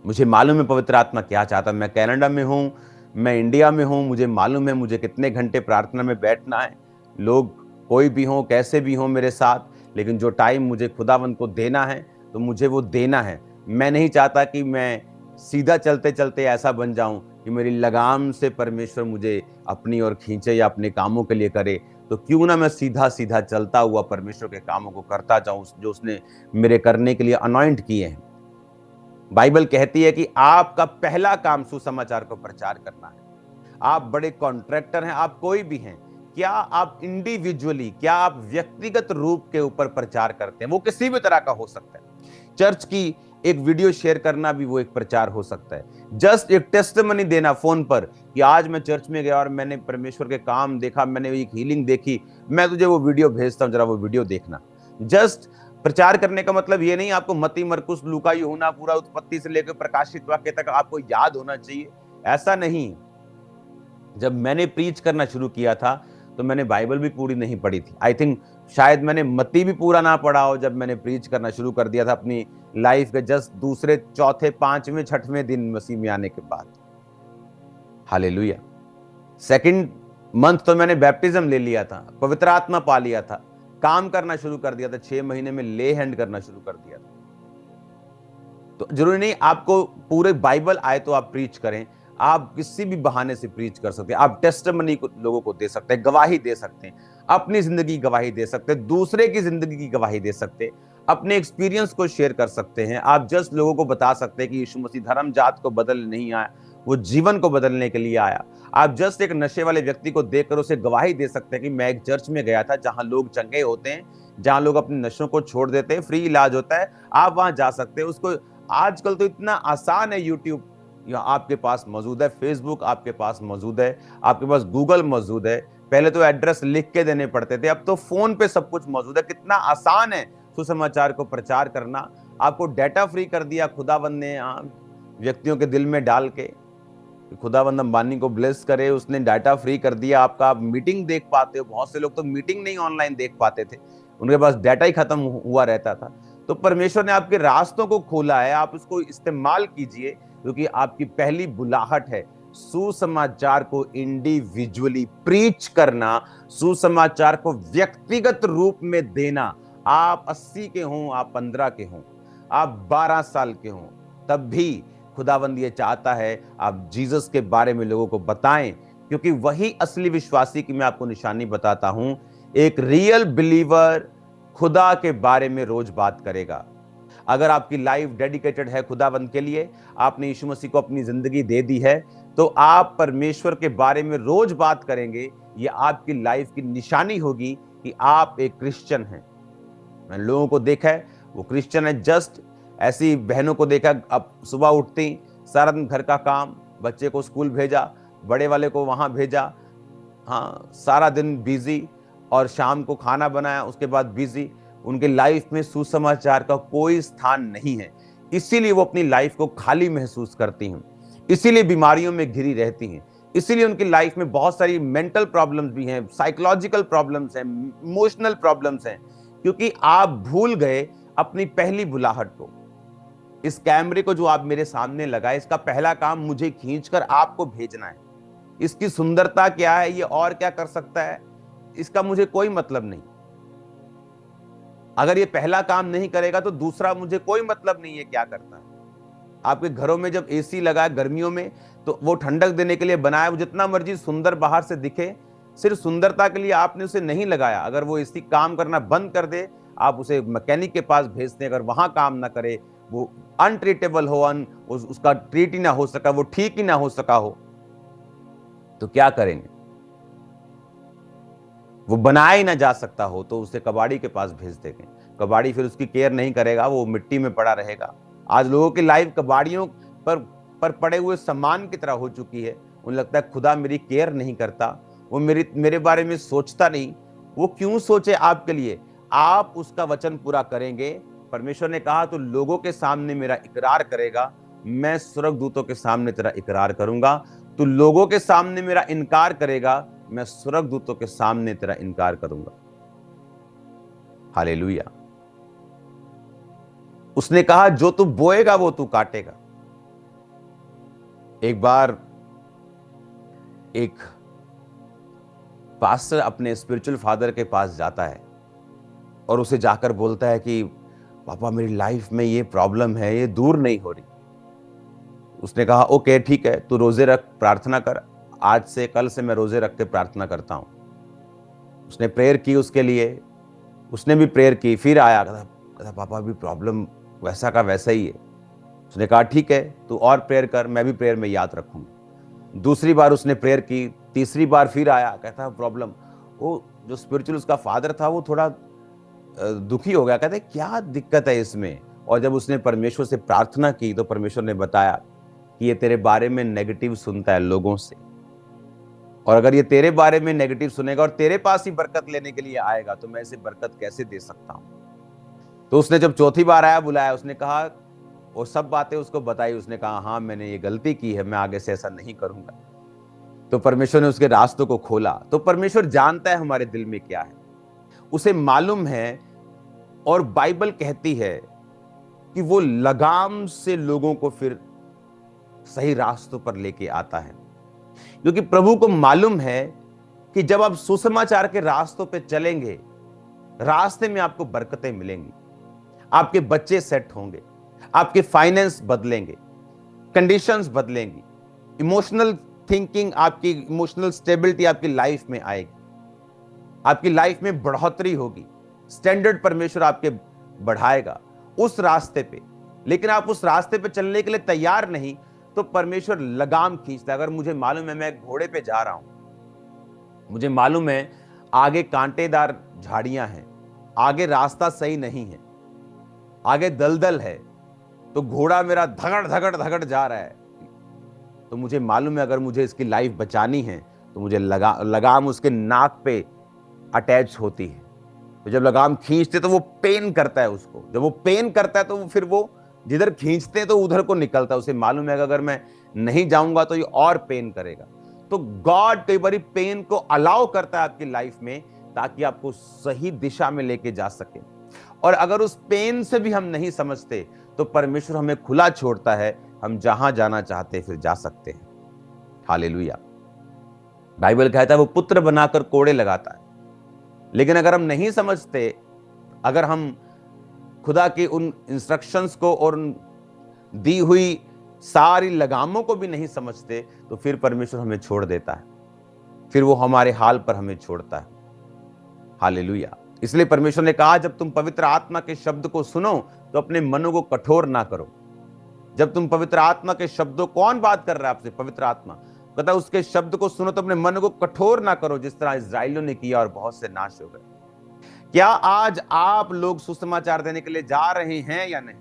मुझे मालूम है पवित्र आत्मा क्या चाहता है। मैं कनाडा में हूं, मैं इंडिया में हूं, मुझे मालूम है मुझे कितने घंटे प्रार्थना में बैठना है। लोग कोई भी हो, कैसे भी हो मेरे साथ, लेकिन जो टाइम मुझे खुदावंद को देना है तो मुझे वो देना है। मैं नहीं चाहता कि मैं सीधा चलते चलते ऐसा बन जाऊं कि मेरी लगाम से परमेश्वर मुझे अपनी ओर खींचे या अपने कामों के लिए करे। तो क्यों ना मैं सीधा सीधा चलता हुआ परमेश्वर के कामों को करता जाऊं जो उसने मेरे करने के लिए अनॉइंट किए हैं। बाइबल कहती है कि आपका पहला काम सुसमाचार को प्रचार करना है। आप बड़े कॉन्ट्रैक्टर हैं, आप कोई भी हैं, क्या आप इंडिविजुअली, क्या आप व्यक्तिगत रूप के ऊपर प्रचार करते हैं? वो किसी भी तरह का हो सकता है। चर्च की एक वीडियो शेयर करना भी वो एक प्रचार हो सकता है। जस्ट एक टेस्टिमनी देना फोन पर कि आज मैं चर्च में गया और मैंने परमेश्वर के काम देखा, मैंने एक हीलिंग देखी, मैं तुझे वो वीडियो भेजता हूं, जरा वो वीडियो देखना। जस्ट प्रचार करने का मतलब ये नहीं आपको मत्ती, मरकुस, लूका, यूहन्ना पूरा उत्पत्ति से लेकर प्रकाशित वाक्य तक आपको याद होना चाहिए, ऐसा नहीं। जब मैंने प्रीच करना शुरू किया था तो मैंने बाइबल भी पूरी नहीं पढ़ी थी। आई थिंक शायद मैंने मत्ती भी पूरा ना पढ़ा हो जब मैंने प्रीच करना शुरू कर दिया था अपनी लाइफ के जस्ट दूसरे, चौथे, पांचवें, छठवें दिन मसीह में आने के बाद। हालेलुया। सेकंड मंथ तो मैंने बैप्टिज्म ले लिया था, पवित्र आत्मा पा लिया था, काम करना शुरू कर दिया था, 6 महीने में ले हैंड करना शुरू कर दिया था। तो जरूरी नहीं आपको पूरे बाइबल आए तो आप प्रीच करें, आप किसी भी बहाने से प्रीच कर सकते हैं। आप टेस्टिमनी को लोगों को दे सकते हैं, गवाही दे सकते हैं, अपनी जिंदगी की गवाही दे सकते हैं, दूसरे की जिंदगी की गवाही दे सकते हैं, अपने एक्सपीरियंस को शेयर कर सकते हैं। आप जस्ट लोगों को बता सकते हैं कि यीशु मसीह धर्म जात को बदलने नहीं आया, वो जीवन को बदलने के लिए आया। आप जस्ट एक नशे वाले व्यक्ति को देखकर उसे गवाही दे सकते हैं कि मैं एक चर्च में गया था जहां लोग चंगे होते हैं, जहां लोग अपने नशों को छोड़ देते हैं, फ्री इलाज होता है, आप वहां जा सकते हैं। उसको आजकल तो इतना आसान है, यूट्यूब आपके पास मौजूद है, फेसबुक आपके पास मौजूद है, आपके पास गूगल मौजूद है। पहले तो एड्रेस लिख के देने पड़ते थे, अब तो फोन पे सब कुछ मौजूद है। कितना आसान है सुसमाचार को प्रचार करना। आपको डाटा फ्री कर दिया खुदावंद ने व्यक्तियों के दिल में डाल के। खुदावंद अंबानी को ब्लेस करे, उसने डाटा फ्री कर दिया आपका, आप मीटिंग देख पाते हो। बहुत से लोग तो मीटिंग नहीं ऑनलाइन देख पाते थे, उनके पास डाटा ही खत्म हुआ रहता था। तो परमेश्वर ने आपके रास्तों को खोला है, आप उसको इस्तेमाल कीजिए, क्योंकि आपकी पहली बुलाहट है सुसमाचार को इंडिविजुअली प्रीच करना, सुसमाचार को व्यक्तिगत रूप में देना। आप 80 के हों, आप 15 के हों, आप 12 साल के हों, तब भी खुदावंद ये चाहता है आप जीसस के बारे में लोगों को बताएं, क्योंकि वही असली विश्वासी की मैं आपको निशानी बताता हूं। एक रियल बिलीवर खुदा के बारे में रोज बात करेगा। अगर आपकी लाइफ डेडिकेटेड है खुदावंद के लिए, आपने यीशु मसीह को अपनी जिंदगी दे दी है, तो आप परमेश्वर के बारे में रोज बात करेंगे। ये आपकी लाइफ की निशानी होगी कि आप एक क्रिश्चियन हैं। मैंने लोगों को देखा है वो क्रिश्चियन है, जस्ट ऐसी बहनों को देखा, अब सुबह उठती सारा दिन घर का काम, बच्चे को स्कूल भेजा, बड़े वाले को वहां भेजा, हाँ सारा दिन बिजी, और शाम को खाना बनाया, उसके बाद बिजी। उनके लाइफ में सुसमाचार का कोई स्थान नहीं है, इसीलिए वो अपनी लाइफ को खाली महसूस करती हैं, इसीलिए बीमारियों में घिरी रहती हैं, इसीलिए उनकी लाइफ में बहुत सारी मेंटल प्रॉब्लम्स भी हैं, साइकोलॉजिकल प्रॉब्लम्स हैं, इमोशनल प्रॉब्लम्स हैं, क्योंकि आप भूल गए अपनी पहली बुलाहट को। इस कैमरे को जो आप मेरे सामने लगाए, इसका पहला काम मुझे खींचकर आपको भेजना है। इसकी सुंदरता क्या है, ये और क्या कर सकता है, इसका मुझे कोई मतलब नहीं। अगर ये पहला काम नहीं करेगा तो दूसरा मुझे कोई मतलब नहीं है क्या करता है। आपके घरों में जब एसी लगा है गर्मियों में, तो वो ठंडक देने के लिए बनाया, वो जितना मर्जी सुंदर बाहर से दिखे, सिर्फ सुंदरता के लिए आपने उसे नहीं लगाया। अगर वो एसी काम करना बंद कर दे, आप उसे मैकेनिक के पास भेजते हैं, अगर वहां काम ना करे, वो अनट्रीटेबल हो, उसका ट्रीट ही ना हो सका, वो ठीक ही ना हो सका हो, तो क्या करेंगे? वो बनाया ही ना जा सकता हो तो उसे कबाड़ी के पास भेज देंगे। कबाड़ी फिर उसकी केयर नहीं करेगा, वो मिट्टी में पड़ा रहेगा। आज लोगों की लाइफ कबाड़ियों पर पड़े हुए सामान की तरह हो चुकी है। उन्हें लगता है खुदा मेरी केयर नहीं करता, वो मेरे बारे में सोचता नहीं। वो क्यों सोचे आपके लिए? आप उसका वचन पूरा करेंगे। परमेश्वर ने कहा तो लोगों के सामने मेरा इकरार करेगा, मैं स्वर्गदूतों के सामने तेरा इकरार करूंगा। तो लोगों के सामने मेरा इनकार करेगा, मैं स्वर्गदूतों के सामने तेरा इनकार करूंगा। हालेलुया। उसने कहा जो तू बोएगा वो तू काटेगा। एक बार एक पास्टर अपने स्पिरिचुअल फादर के पास जाता है और उसे जाकर बोलता है कि पापा मेरी लाइफ में ये प्रॉब्लम है, ये दूर नहीं हो रही। उसने कहा ओके ठीक है, तू रोजे रख, प्रार्थना कर, आज से कल से मैं रोजे रख के प्रार्थना करता हूं। उसने प्रेयर की उसके लिए, उसने भी प्रेयर की, फिर आया, कहता पापा भी प्रॉब्लम वैसा का वैसा ही है। उसने कहा ठीक है तू और प्रेयर कर, मैं भी प्रेयर में याद रखूंगा। दूसरी बार उसने प्रेयर की, तीसरी बार फिर आया, कहता प्रॉब्लम वो जो स्पिरिचुअल उसका फादर था वो थोड़ा दुखी हो गया, कहते क्या दिक्कत है इसमें। और जब उसने परमेश्वर से प्रार्थना की तो परमेश्वर ने बताया कि ये तेरे बारे में नेगेटिव सुनता है लोगों से, और अगर ये तेरे बारे में नेगेटिव सुनेगा और तेरे पास ही बरकत लेने के लिए आएगा तो मैं इसे बरकत कैसे दे सकता हूं। तो उसने जब चौथी बार आया, बुलाया, उसने कहा, वो सब बातें उसको बताई। उसने कहा हाँ मैंने ये गलती की है, मैं आगे से ऐसा नहीं करूंगा। तो परमेश्वर ने उसके रास्तों को खोला। तो परमेश्वर जानता है हमारे दिल में क्या है, उसे मालूम है। और बाइबल कहती है कि वो लगाम से लोगों को फिर सही रास्तों पर लेके आता है, क्योंकि प्रभु को मालूम है कि जब आप सुसमाचार के रास्तों पे चलेंगे, रास्ते में आपको बरकतें मिलेंगी, आपके बच्चे सेट होंगे, आपके फाइनेंस बदलेंगे, कंडीशंस बदलेंगी, इमोशनल थिंकिंग, आपकी इमोशनल स्टेबिलिटी आपकी लाइफ में आएगी, आपकी लाइफ में बढ़ोतरी होगी, स्टैंडर्ड परमेश्वर आपके बढ़ाएगा उस रास्ते पे। लेकिन आप उस रास्ते पे चलने के लिए तैयार नहीं तो परमेश्वर लगाम खींचता है। अगर मुझे मालूम है मैं एक घोड़े पे जा रहा हूं, मुझे मालूम है आगे कांटेदार झाड़ियां हैं, आगे रास्ता सही नहीं है, आगे दलदल है, तो घोड़ा मेरा धगड़ धगड़ धगड़ जा रहा है, तो मुझे मालूम है अगर मुझे इसकी लाइफ बचानी है तो मुझे लगाम उसके नाक पे अटैच होती है। तो जब लगाम खींचते तो वो पेन करता है उसको, जब वो पेन करता है तो वो फिर वो जिधर खींचते हैं तो उधर को निकलता है। उसे मालूम है अगर मैं नहीं जाऊंगा तो ये और पेन करेगा। तो गॉड कई बार पेन को अलाउ करता है आपकी लाइफ में ताकि आपको सही दिशा में लेके जा सके। और अगर उस पेन से भी हम नहीं समझते तो परमेश्वर हमें खुला छोड़ता है, हम जहां जाना चाहते हैं फिर जा सकते हैं। हालेलुया। बाइबल कहता है वो पुत्र बनाकर कोड़े लगाता है। लेकिन अगर हम नहीं समझते, अगर हम खुदा के उन इंस्ट्रक्शंस को और दी हुई सारी लगामों को भी नहीं समझते तो फिर परमेश्वर हमें छोड़ देता है, फिर वो हमारे हाल पर हमें छोड़ता है। हालेलुया। इसलिए परमेश्वर ने कहा जब तुम पवित्र आत्मा के शब्द को सुनो तो अपने मनों को कठोर ना करो। जब तुम पवित्र आत्मा के शब्दों, कौन बात कर रहा है आपसे? पवित्र आत्मा। कहता उसके शब्द को सुनो तो अपने मन को कठोर ना करो जिस तरह इस्राएलियों ने किया और बहुत से नाश हो गए। क्या आज आप लोग सुसमाचार देने के लिए जा रहे हैं या नहीं?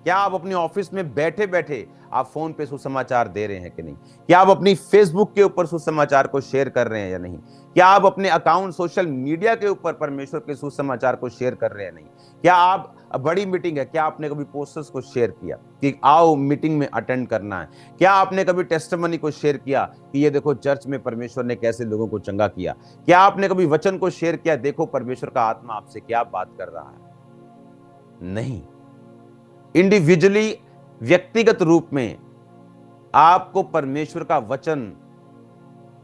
क्या आप अपने ऑफिस में बैठे बैठे आप फोन पे सुसमाचार दे रहे हैं कि नहीं? क्या आप अपनी फेसबुक के ऊपर सुसमाचार को शेयर कर रहे हैं या नहीं? क्या आप अपने अकाउंट सोशल मीडिया के ऊपर परमेश्वर के सुसमाचार को शेयर कर रहे हैं नहीं? क्या आप, बड़ी मीटिंग है, क्या आपने कभी पोस्टर्स को शेयर किया कि आओ मीटिंग में अटेंड करना है? क्या आपने कभी टेस्टिमनी को शेयर किया कि ये देखो चर्च में परमेश्वर ने कैसे लोगों को चंगा किया? क्या आपने कभी वचन को शेयर किया, देखो परमेश्वर का आत्मा आपसे क्या बात कर रहा है? नहीं। इंडिविजुअली, व्यक्तिगत रूप में आपको परमेश्वर का वचन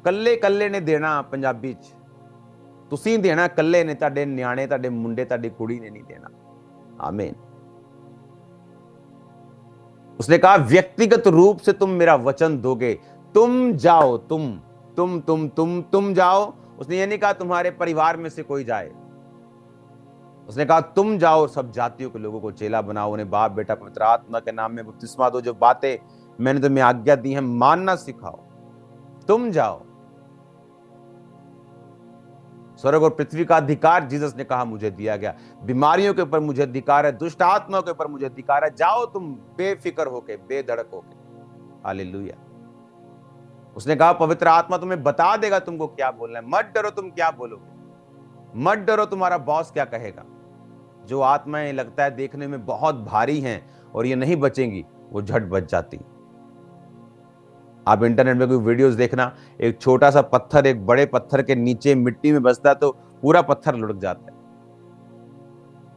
कल्ले कल्ले ने देना। पंजाबी च तुसीं देना कल्ले ने, ताडे न्याणे, ताडे मुंडे, ताडी कुड़ी ने नहीं देना। आमीन। उसने कहा व्यक्तिगत रूप से तुम मेरा वचन दोगे, तुम जाओ, तुम जाओ। उसने ये नहीं कहा तुम्हारे परिवार में से कोई जाए, उसने कहा तुम जाओ, सब जातियों के लोगों को चेला बनाओ, उन्हें बाप बेटा पवित्र आत्मा के नाम में बपतिस्मा दो, जो बातें मैंने तुम्हें आज्ञा दी है मानना सिखाओ। तुम जाओ। स्वर्ग और पृथ्वी का अधिकार जीसस ने कहा मुझे दिया गया, बीमारियों के ऊपर मुझे अधिकार है, दुष्ट आत्माओं के ऊपर मुझे अधिकार है। जाओ तुम बेफिक्र होके, बेधड़क होके। हालेलुया। उसने कहा पवित्र आत्मा तुम्हें बता देगा तुमको क्या बोलना है। मत डरो तुम क्या बोलोगे, मत डरो तुम्हारा बॉस क्या कहेगा। जो आत्माएं लगता है देखने में बहुत भारी हैं और ये नहीं बचेंगी, वो झट बच जाती। आप इंटरनेट में कोई वीडियोस देखना, एक छोटा सा पत्थर एक बड़े पत्थर के नीचे मिट्टी में बसता है तो पूरा पत्थर लुढ़क जाता है।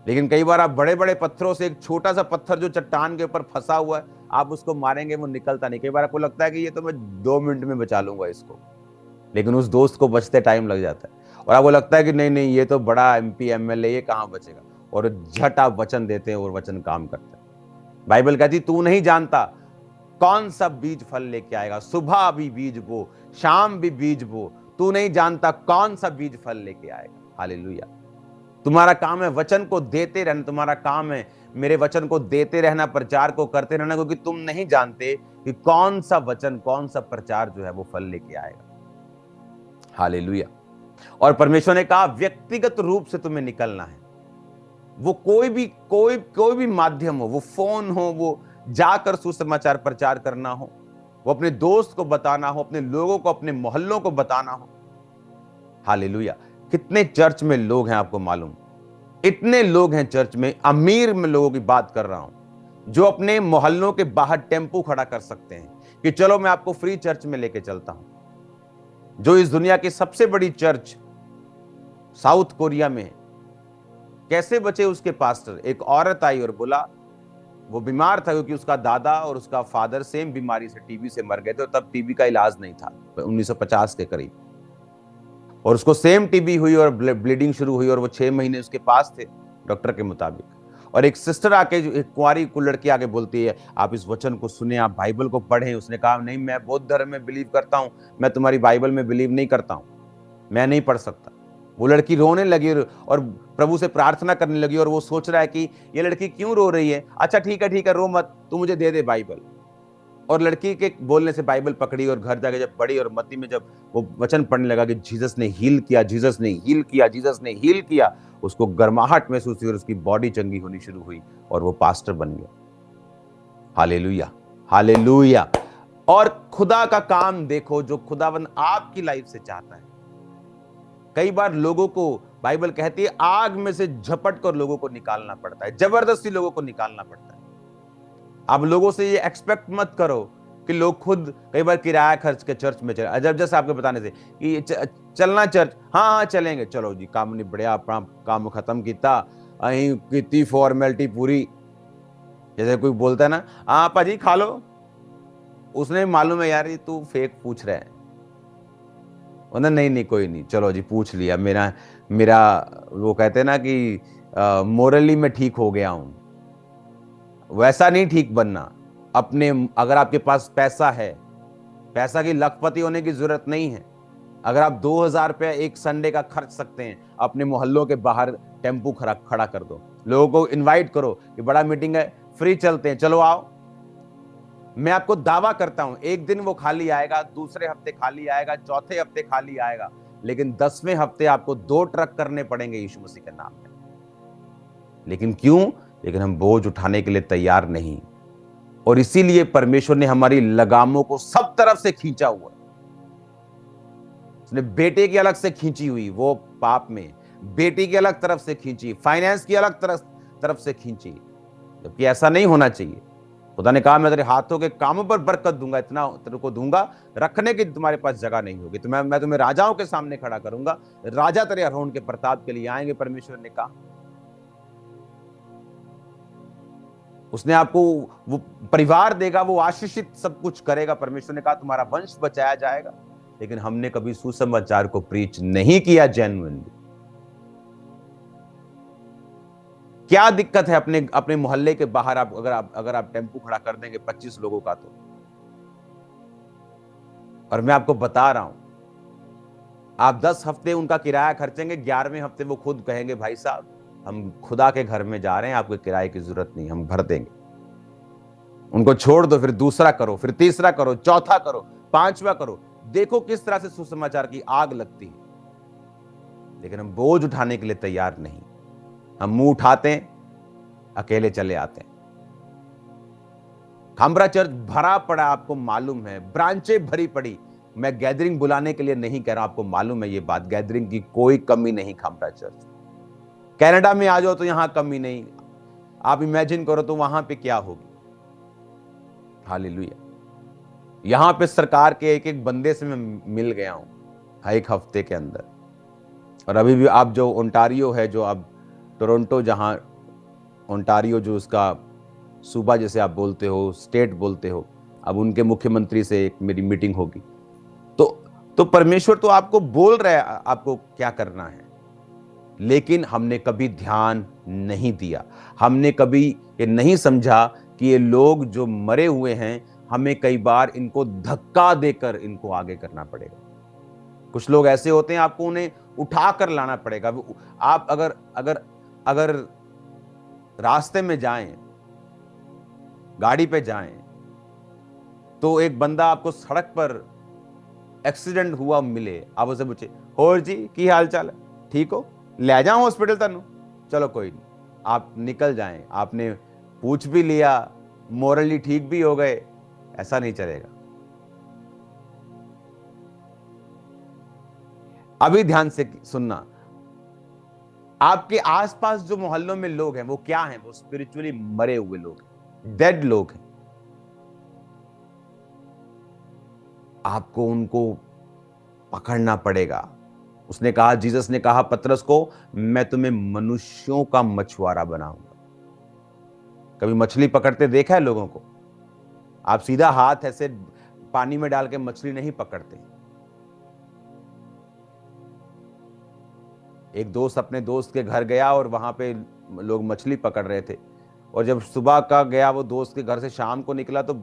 लेकिन कई बार आप बड़े बड़े पत्थरों से एक छोटा सा पत्थर जो चट्टान के ऊपर फंसा हुआ है, आप उसको मारेंगे वो निकलता नहीं। कई बार आपको लगता है कि ये तो मैं 2 मिनट में बचा लूंगा इसको, लेकिन उस दोस्त को बचते टाइम लग जाता है। और आपको लगता है कि नहीं नहीं ये तो बड़ा MP MLA, ये कहां बचेगा, और झट आप वचन देते हैं और वचन काम करता है। बाइबल कहती तू नहीं जानता कौन सा बीज फल लेके आएगा, सुबह भी बीज बो, शाम भी बीज बो, तू नहीं जानता कौन सा बीज फल लेके आएगा। हालेलुया। तुम्हारा काम है वचन को देते रहना, तुम्हारा काम है मेरे वचन को देते रहना, प्रचार को करते रहना, क्योंकि तुम नहीं जानते कि कौन सा वचन, कौन सा प्रचार जो है वो फल लेके आएगा। हालेलुया। और परमेश्वर ने कहा व्यक्तिगत रूप से तुम्हें निकलना है। वो कोई भी माध्यम हो, वो फोन हो, वो जाकर सुसमाचार प्रचार करना हो, वो अपने दोस्त को बताना हो, अपने लोगों को, अपने मोहल्लों को बताना हो। हालेलुया। कितने चर्च में लोग हैं आपको मालूम? इतने लोग हैं चर्च में, अमीर में लोगों की बात कर रहा हूं, जो अपने मोहल्लों के बाहर टेम्पू खड़ा कर सकते हैं कि चलो मैं आपको फ्री चर्च में लेके चलता हूं। जो इस दुनिया की सबसे बड़ी चर्च साउथ कोरिया में, कैसे बचे उसके पास्टर? एक औरत आई और बोला, वो बीमार था क्योंकि उसका दादा और उसका फादर सेम बीमारी से, टीबी से मर गए थे। तब टीबी का इलाज नहीं था, 1950 के करीब, और उसको सेम टीबी हुई और ब्लीडिंग शुरू हुई और वो 6 महीने उसके पास थे डॉक्टर के मुताबिक। और एक सिस्टर आके, एक कुंवारी को लड़की आके बोलती है, आप इस वचन को सुने, आप बाइबल को पढ़ें। उसने कहा, नहीं, मैं बौद्ध धर्म में बिलीव करता हूं, मैं तुम्हारी बाइबल में बिलीव नहीं करता हूं, मैं नहीं पढ़ सकता। वो लड़की रोने लगी और प्रभु से प्रार्थना करने लगी, और वो सोच रहा है कि ये लड़की क्यों रो रही है। अच्छा ठीक है, रो मत, तू मुझे दे दे बाइबल। और लड़की के बोलने से बाइबल पकड़ी और घर जाके जब पढ़ी और मत्ती में जब वो वचन पढ़ने लगा कि जीसस ने हील किया, जीसस ने हील किया, जीसस ने हील किया, उसको गर्माहट महसूस हुई और उसकी बॉडी चंगी होनी शुरू हुई और वो पास्टर बन गया। Hallelujah, hallelujah. और खुदा का काम देखो, जो खुदावन आपकी लाइफ से चाहता है। कई बार लोगों को बाइबल कहती है आग में से झपट कर लोगों को निकालना पड़ता है, जबरदस्ती लोगों को निकालना पड़ता है। अब लोगों से ये एक्सपेक्ट मत करो कि लोग खुद कई बार किराया खर्च के चर्च में चले। जब जैसे आपके बताने से कि चलना चर्च, हाँ चलेंगे, चलो जी, काम नहीं बढ़िया, अपना काम खत्म किया, अहीं कितनी फॉर्मेलिटी पूरी। जैसे कोई बोलता है ना, हाँ पाजी खा लो, उसने मालूम है यार ये तू फेक पूछ रहा है। नहीं कोई नहीं, चलो जी पूछ लिया, मेरा वो कहते हैं ना कि मोरली में ठीक हो गया हूं। वैसा नहीं ठीक बनना। अपने, अगर आपके पास पैसा है, पैसा की लखपति होने की जरूरत नहीं है। अगर आप 2000 रुपया एक संडे का खर्च सकते हैं, अपने मोहल्लों के बाहर टेम्पू खड़ा कर दो, लोगों को इनवाइट करो कि बड़ा मीटिंग है, फ्री चलते हैं, चलो आओ। मैं आपको दावा करता हूं एक दिन वो खाली आएगा, दूसरे हफ्ते खाली आएगा, चौथे हफ्ते खाली आएगा, लेकिन 10वें हफ्ते आपको 2 ट्रक करने पड़ेंगे यीशु मसीह के नाम में। लेकिन क्यों? लेकिन हम बोझ उठाने के लिए तैयार नहीं। और इसीलिए परमेश्वर ने हमारी लगामों को सब तरफ से खींचा हुआ। उसने बेटे की अलग से खींची हुई, वो पाप में, बेटी की अलग तरफ से खींची, फाइनेंस की अलग तरफ से खींची, जबकि ऐसा नहीं होना चाहिए। खुदा ने कहा मैं तेरे हाथों के कामों पर बरकत दूंगा, इतना तेरे को दूंगा, रखने की तुम्हारे पास जगह नहीं होगी। तो मैं तुम्हें राजाओं के सामने खड़ा करूंगा, राजा तेरे अरोन के प्रताप के लिए आएंगे, परमेश्वर ने कहा। उसने आपको वो परिवार देगा, वो आशीषित सब कुछ करेगा। परमेश्वर ने कहा तुम्हारा वंश बचाया जाएगा। लेकिन हमने कभी सुसमाचार को प्रीच नहीं किया जेन्युइनली। क्या दिक्कत है अपने मोहल्ले के बाहर अगर आप टेम्पू खड़ा कर देंगे 25 लोगों का तो। और मैं आपको बता रहा हूं, आप 10 हफ्ते उनका किराया खर्चेंगे, 11वें हफ्ते वो खुद कहेंगे भाई साहब हम खुदा के घर में जा रहे हैं, आपको किराए की जरूरत नहीं, हम भर देंगे। उनको छोड़ दो, फिर दूसरा करो, फिर तीसरा करो, चौथा करो, 5वां करो। देखो किस तरह से सुसमाचार की आग लगती है। लेकिन हम बोझ उठाने के लिए तैयार नहीं। हम मुंह उठाते हैं, अकेले चले आते हैं। खामरा चर्च भरा पड़ा, आपको मालूम है, ब्रांचें भरी पड़ी। मैं गैदरिंग बुलाने के लिए नहीं कह रहा, आपको मालूम है ये बात, गैदरिंग की कोई कमी नहीं खामरा चर्च। कनाडा में आ जाओ तो यहां कमी नहीं, आप इमेजिन करो तो वहां पे क्या होगी। हालेलुया। यहां पे सरकार के एक बंदे से मैं मिल गया हूं 1 हफ्ते के अंदर। और अभी भी आप जो ओंटारियो है, जो आप टोरंटो, जहां ओंटारियो जो उसका सूबा जैसे आप बोलते हो, स्टेट बोलते हो, अब उनके मुख्यमंत्री से एक मेरी मीटिंग होगी। तो परमेश्वर तो आपको बोल रहा है आपको क्या करना है, लेकिन हमने कभी ध्यान नहीं दिया। हमने कभी ये नहीं समझा कि ये लोग जो मरे हुए हैं, हमें कई बार इनको धक्का देकर इनको आगे करना पड़ेगा। कुछ लोग ऐसे होते हैं, आपको उन्हें उठा कर लाना पड़ेगा। आप अगर रास्ते में जाएं, गाड़ी पे जाएं, तो एक बंदा आपको सड़क पर एक्सीडेंट हुआ मिले, आप उसे पूछे होर जी की हाल चाल है, ठीक हो, ले जाओ हॉस्पिटल तनु, चलो कोई नहीं, आप निकल जाएं, आपने पूछ भी लिया, मोरली ठीक भी हो गए, ऐसा नहीं चलेगा। अभी ध्यान से सुनना, आपके आसपास जो मोहल्लों में लोग हैं वो क्या हैं? वो स्पिरिचुअली मरे हुए लोग हैं, डेड लोग हैं। आपको उनको पकड़ना पड़ेगा। उसने कहा, जीसस ने कहा पतरस को, मैं तुम्हें मनुष्यों का मछुआरा बनाऊंगा। कभी मछली पकड़ते देखा है लोगों को? आप सीधा हाथ ऐसे पानी में डाल के मछली नहीं पकड़ते। एक दोस्त अपने दोस्त के घर गया और वहां पे लोग मछली पकड़ रहे थे, और जब सुबह का गया वो दोस्त के घर से शाम को निकला तो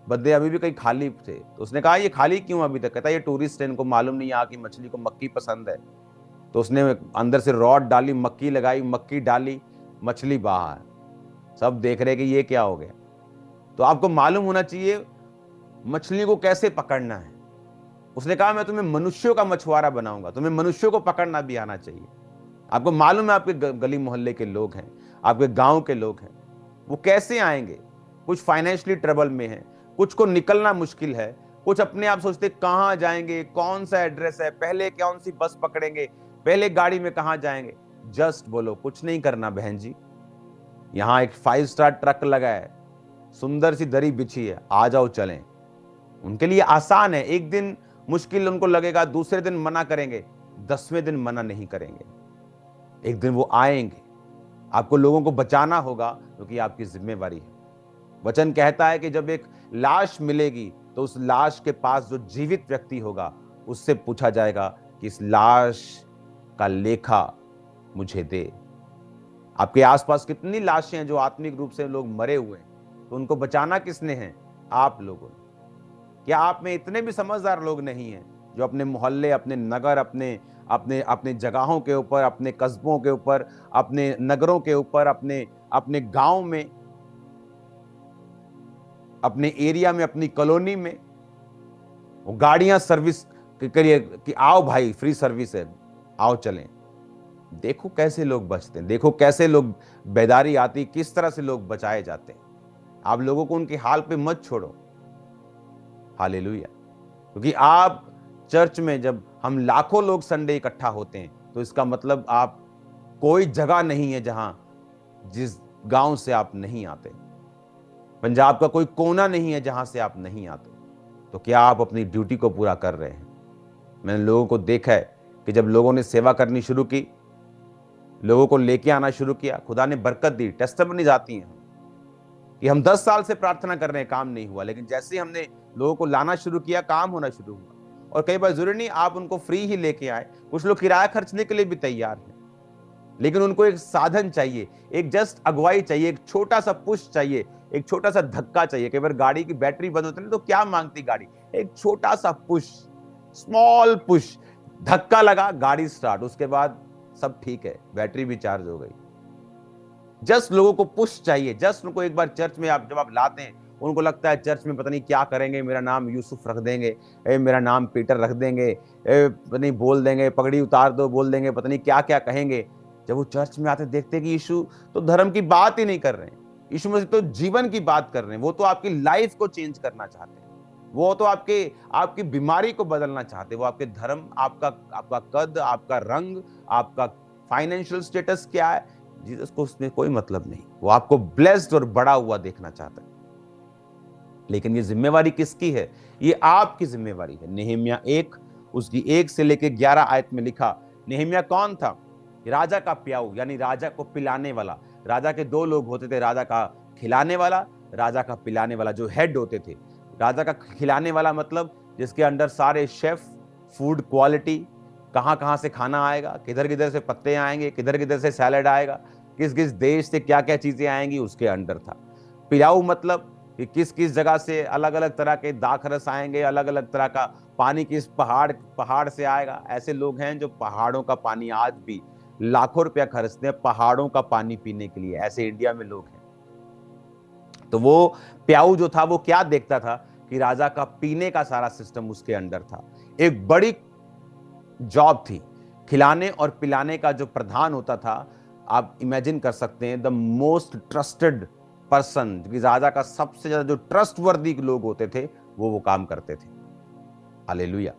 बद्दे अभी भी कहीं खाली थे। तो उसने कहा, ये खाली क्यों अभी तक? कहता, ये टूरिस्ट है, इनको मालूम नहीं यहाँ की मछली को मक्खी पसंद है। तो उसने अंदर से रॉड डाली, मक्खी लगाई, मक्खी डाली, मछली बाहर। सब देख रहे कि ये क्या हो गया। तो आपको मालूम होना चाहिए मछली को कैसे पकड़ना है। उसने कहा, मैं तुम्हें मनुष्यों का मछुआरा बनाऊंगा, तुम्हें मनुष्यों को पकड़ना भी आना चाहिए। आपको मालूम है आपके गली मोहल्ले के लोग हैं, आपके गांव के लोग हैं, वो कैसे आएंगे? कुछ फाइनेंशियली ट्रबल में है, कुछ को निकलना मुश्किल है, कुछ अपने आप सोचते कहां जाएंगे, कौन सा एड्रेस है, पहले कौन सी बस पकड़ेंगे, पहले गाड़ी में कहां जाएंगे। जस्ट बोलो, कुछ नहीं करना बहन जी, यहां एक 5 स्टार ट्रक लगा है, सुंदर सी दरी बिछी है, आ जाओ चलें। उनके लिए आसान है। एक दिन मुश्किल उनको लगेगा, दूसरे दिन मना करेंगे, 10वें दिन मना नहीं करेंगे। एक दिन वो आएंगे। आपको लोगों को बचाना होगा क्योंकि आपकी जिम्मेवारी है। वचन कहता है कि जब एक लाश मिलेगी तो उस लाश के पास जो जीवित व्यक्ति होगा उससे पूछा जाएगा कि इस लाश का लेखा मुझे दे। आपके आसपास कितनी लाशें हैं जो आत्मिक रूप से लोग मरे हुए हैं, तो उनको बचाना किसने है? आप लोगों ने। क्या आप में इतने भी समझदार लोग नहीं हैं जो अपने मोहल्ले, अपने नगर, अपने अपने अपने जगहों के ऊपर, अपने कस्बों के ऊपर, अपने नगरों के ऊपर, अपने अपने गांव में, अपने एरिया में, अपनी कॉलोनी में वो गाड़ियां सर्विस करिए कि आओ भाई फ्री सर्विस है, आओ चलें। देखो कैसे लोग बचते हैं, देखो कैसे लोग बेदारी आती, किस तरह से लोग बचाए जाते हैं। आप लोगों को उनके हाल पे मत छोड़ो। हालेलुया। क्योंकि आप चर्च में जब हम लाखों लोग संडे इकट्ठा होते हैं तो इसका मतलब आप कोई जगह नहीं है जहां जिस गांव से आप नहीं आते, पंजाब का कोई कोना नहीं है जहां से आप नहीं आते। तो क्या आप अपनी ड्यूटी को पूरा कर रहे हैं? मैंने लोगों को देखा है कि जब लोगों ने सेवा करनी शुरू की, लोगों को लेके आना शुरू किया, खुदा ने बरकत दी। टेस्टिमनीज आती हैं कि हम 10 साल से प्रार्थना कर रहे हैं, काम नहीं हुआ, लेकिन जैसे ही हमने लोगों को लाना शुरू किया, काम होना शुरू हुआ। और कई बार जरूरी नहीं आप उनको फ्री ही लेके आए, कुछ लोग किराया खर्चने के लिए भी तैयार हैं, लेकिन उनको एक साधन चाहिए, एक जस्ट अगुवाई चाहिए, एक छोटा सा पुश चाहिए, एक छोटा सा धक्का चाहिए। कई बार गाड़ी की बैटरी बंद होती है तो क्या मांगती गाड़ी? एक छोटा सा पुश, स्मॉल पुश, धक्का लगा, गाड़ी स्टार्ट, उसके बाद सब ठीक है, बैटरी भी चार्ज हो गई। जस्ट लोगों को पुश चाहिए। जस्ट उनको एक बार चर्च में जब आप लाते हैं, उनको लगता है चर्च में पता नहीं क्या करेंगे, मेरा नाम यूसुफ रख देंगे, मेरा नाम पीटर रख देंगे, पता नहीं बोल देंगे, पगड़ी उतार दो बोल देंगे, पता नहीं क्या क्या कहेंगे। जब वो चर्च में आते देखते कि यीशु तो धर्म की बात ही नहीं कर रहे हैं, यीशु मसीह तो जीवन की बात कर रहे हैं, वो तो आपकी लाइफ को चेंज करना चाहते हैं, वो तो आपकी बीमारी को बदलना चाहते हैं। वो आपके धर्म, आपका कद, आपका रंग, आपका फाइनेंशियल स्टेटस क्या है, जीसस को उसमें कोई मतलब नहीं। वो आपको ब्लेस्ड और बड़ा हुआ देखना चाहता है। लेकिन ये जिम्मेवारी किसकी है? ये आपकी जिम्मेवारी है। नेहमिया 1 उसकी 1 से लेकर 11 आयत में लिखा। नेहमिया कौन था? राजा का प्याऊ, यानी राजा को पिलाने वाला। राजा के 2 लोग होते थे, राजा का खिलाने वाला, राजा का पिलाने वाला, जो हेड होते थे। राजा का खिलाने वाला मतलब जिसके अंडर सारे शेफ, फूड क्वालिटी, कहां कहां से खाना आएगा, किधर किधर से पत्ते आएंगे, किधर किधर से सैलड आएगा, किस किस देश से क्या क्या चीजें आएंगी, उसके अंडर था। पिलाऊ मतलब कि किस किस जगह से अलग अलग तरह के दाखरस आएंगे, अलग अलग तरह का पानी किस पहाड़ से आएगा। ऐसे लोग हैं जो पहाड़ों का पानी आज भी लाखों रुपया खर्चते हैं पहाड़ों का पानी पीने के लिए। ऐसे इंडिया में लोग हैं। तो वो प्याऊ जो था वो क्या देखता था कि राजा का पीने का सारा सिस्टम उसके अंडर था। एक बड़ी जॉब थी। खिलाने और पिलाने का जो प्रधान होता था, आप इमेजिन कर सकते हैं, द मोस्ट ट्रस्टेड पर्सन, राजा का सबसे ज्यादा जो ट्रस्टवर्दी लोग होते थे वो काम करते थे। हालेलुया।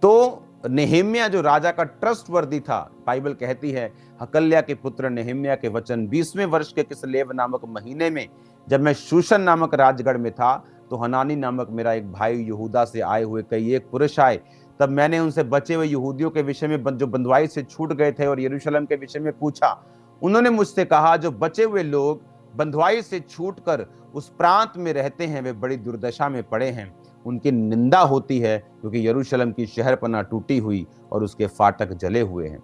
तो नेहेम्या जो राजा का ट्रस्टवर्दी था, बाइबल कहती है हकल्या के पुत्र नेहेम्या के वचन, 20वें वर्ष के किसलेव नामक महीने में जब मैं शूशन नामक राजगढ़ में था, तो हनानी नामक मेरा एक भाई यहूदा से आए हुए कई एक पुरुष आए। तब मैंने उनसे बचे हुए यहूदियों के विषय में जो बंधुआई से छूट गए थे और यरूशलेम के विषय में पूछा। उन्होंने मुझसे कहा, जो बचे हुए लोग बंधुआई से छूटकर उस प्रांत में रहते हैं, वे बड़ी दुर्दशा में पड़े हैं। उनकी निंदा होती है, क्योंकि यरूशलेम की शहरपनाह टूटी हुई और उसके फाटक जले हुए हैं।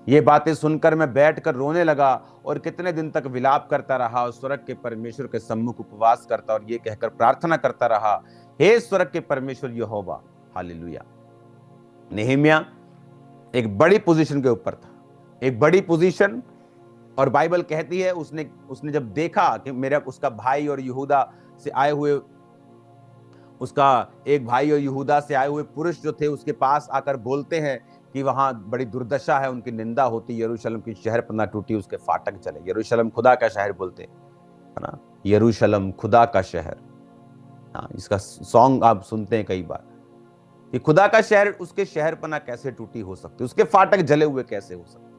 ये बातें सुनकर मैं बैठकर रोने लगा और कितने दिन तक विलाप करता रहा और स्वर्ग के परमेश्वर के सम्मुख उपवास करता और ये कहकर प्रार्थना करता रहा, हे स्वर्ग के परमेश्वर यहोवा। हालेलुया। नेहेम्या एक बड़ी पोजीशन के ऊपर था, एक बड़ी पोजीशन, और बाइबल कहती है उसने जब देखा कि मेरा उसका भाई और यहूदा से आए हुए, उसका एक भाई और यहूदा से आए हुए पुरुष जो थे उसके पास आकर बोलते हैं कि वहां बड़ी दुर्दशा है, उनकी निंदा होती, यरूशलेम की शहरपनाह टूटी, उसके फाटक चले। यरूशलेम खुदा का शहर बोलते है ना, यरूशलेम खुदा का शहर। हाँ, इसका सॉन्ग आप सुनते हैं कई बार कि खुदा का शहर, उसके शहरपनाह कैसे टूटी हो सकती, उसके फाटक जले हुए कैसे हो सकते।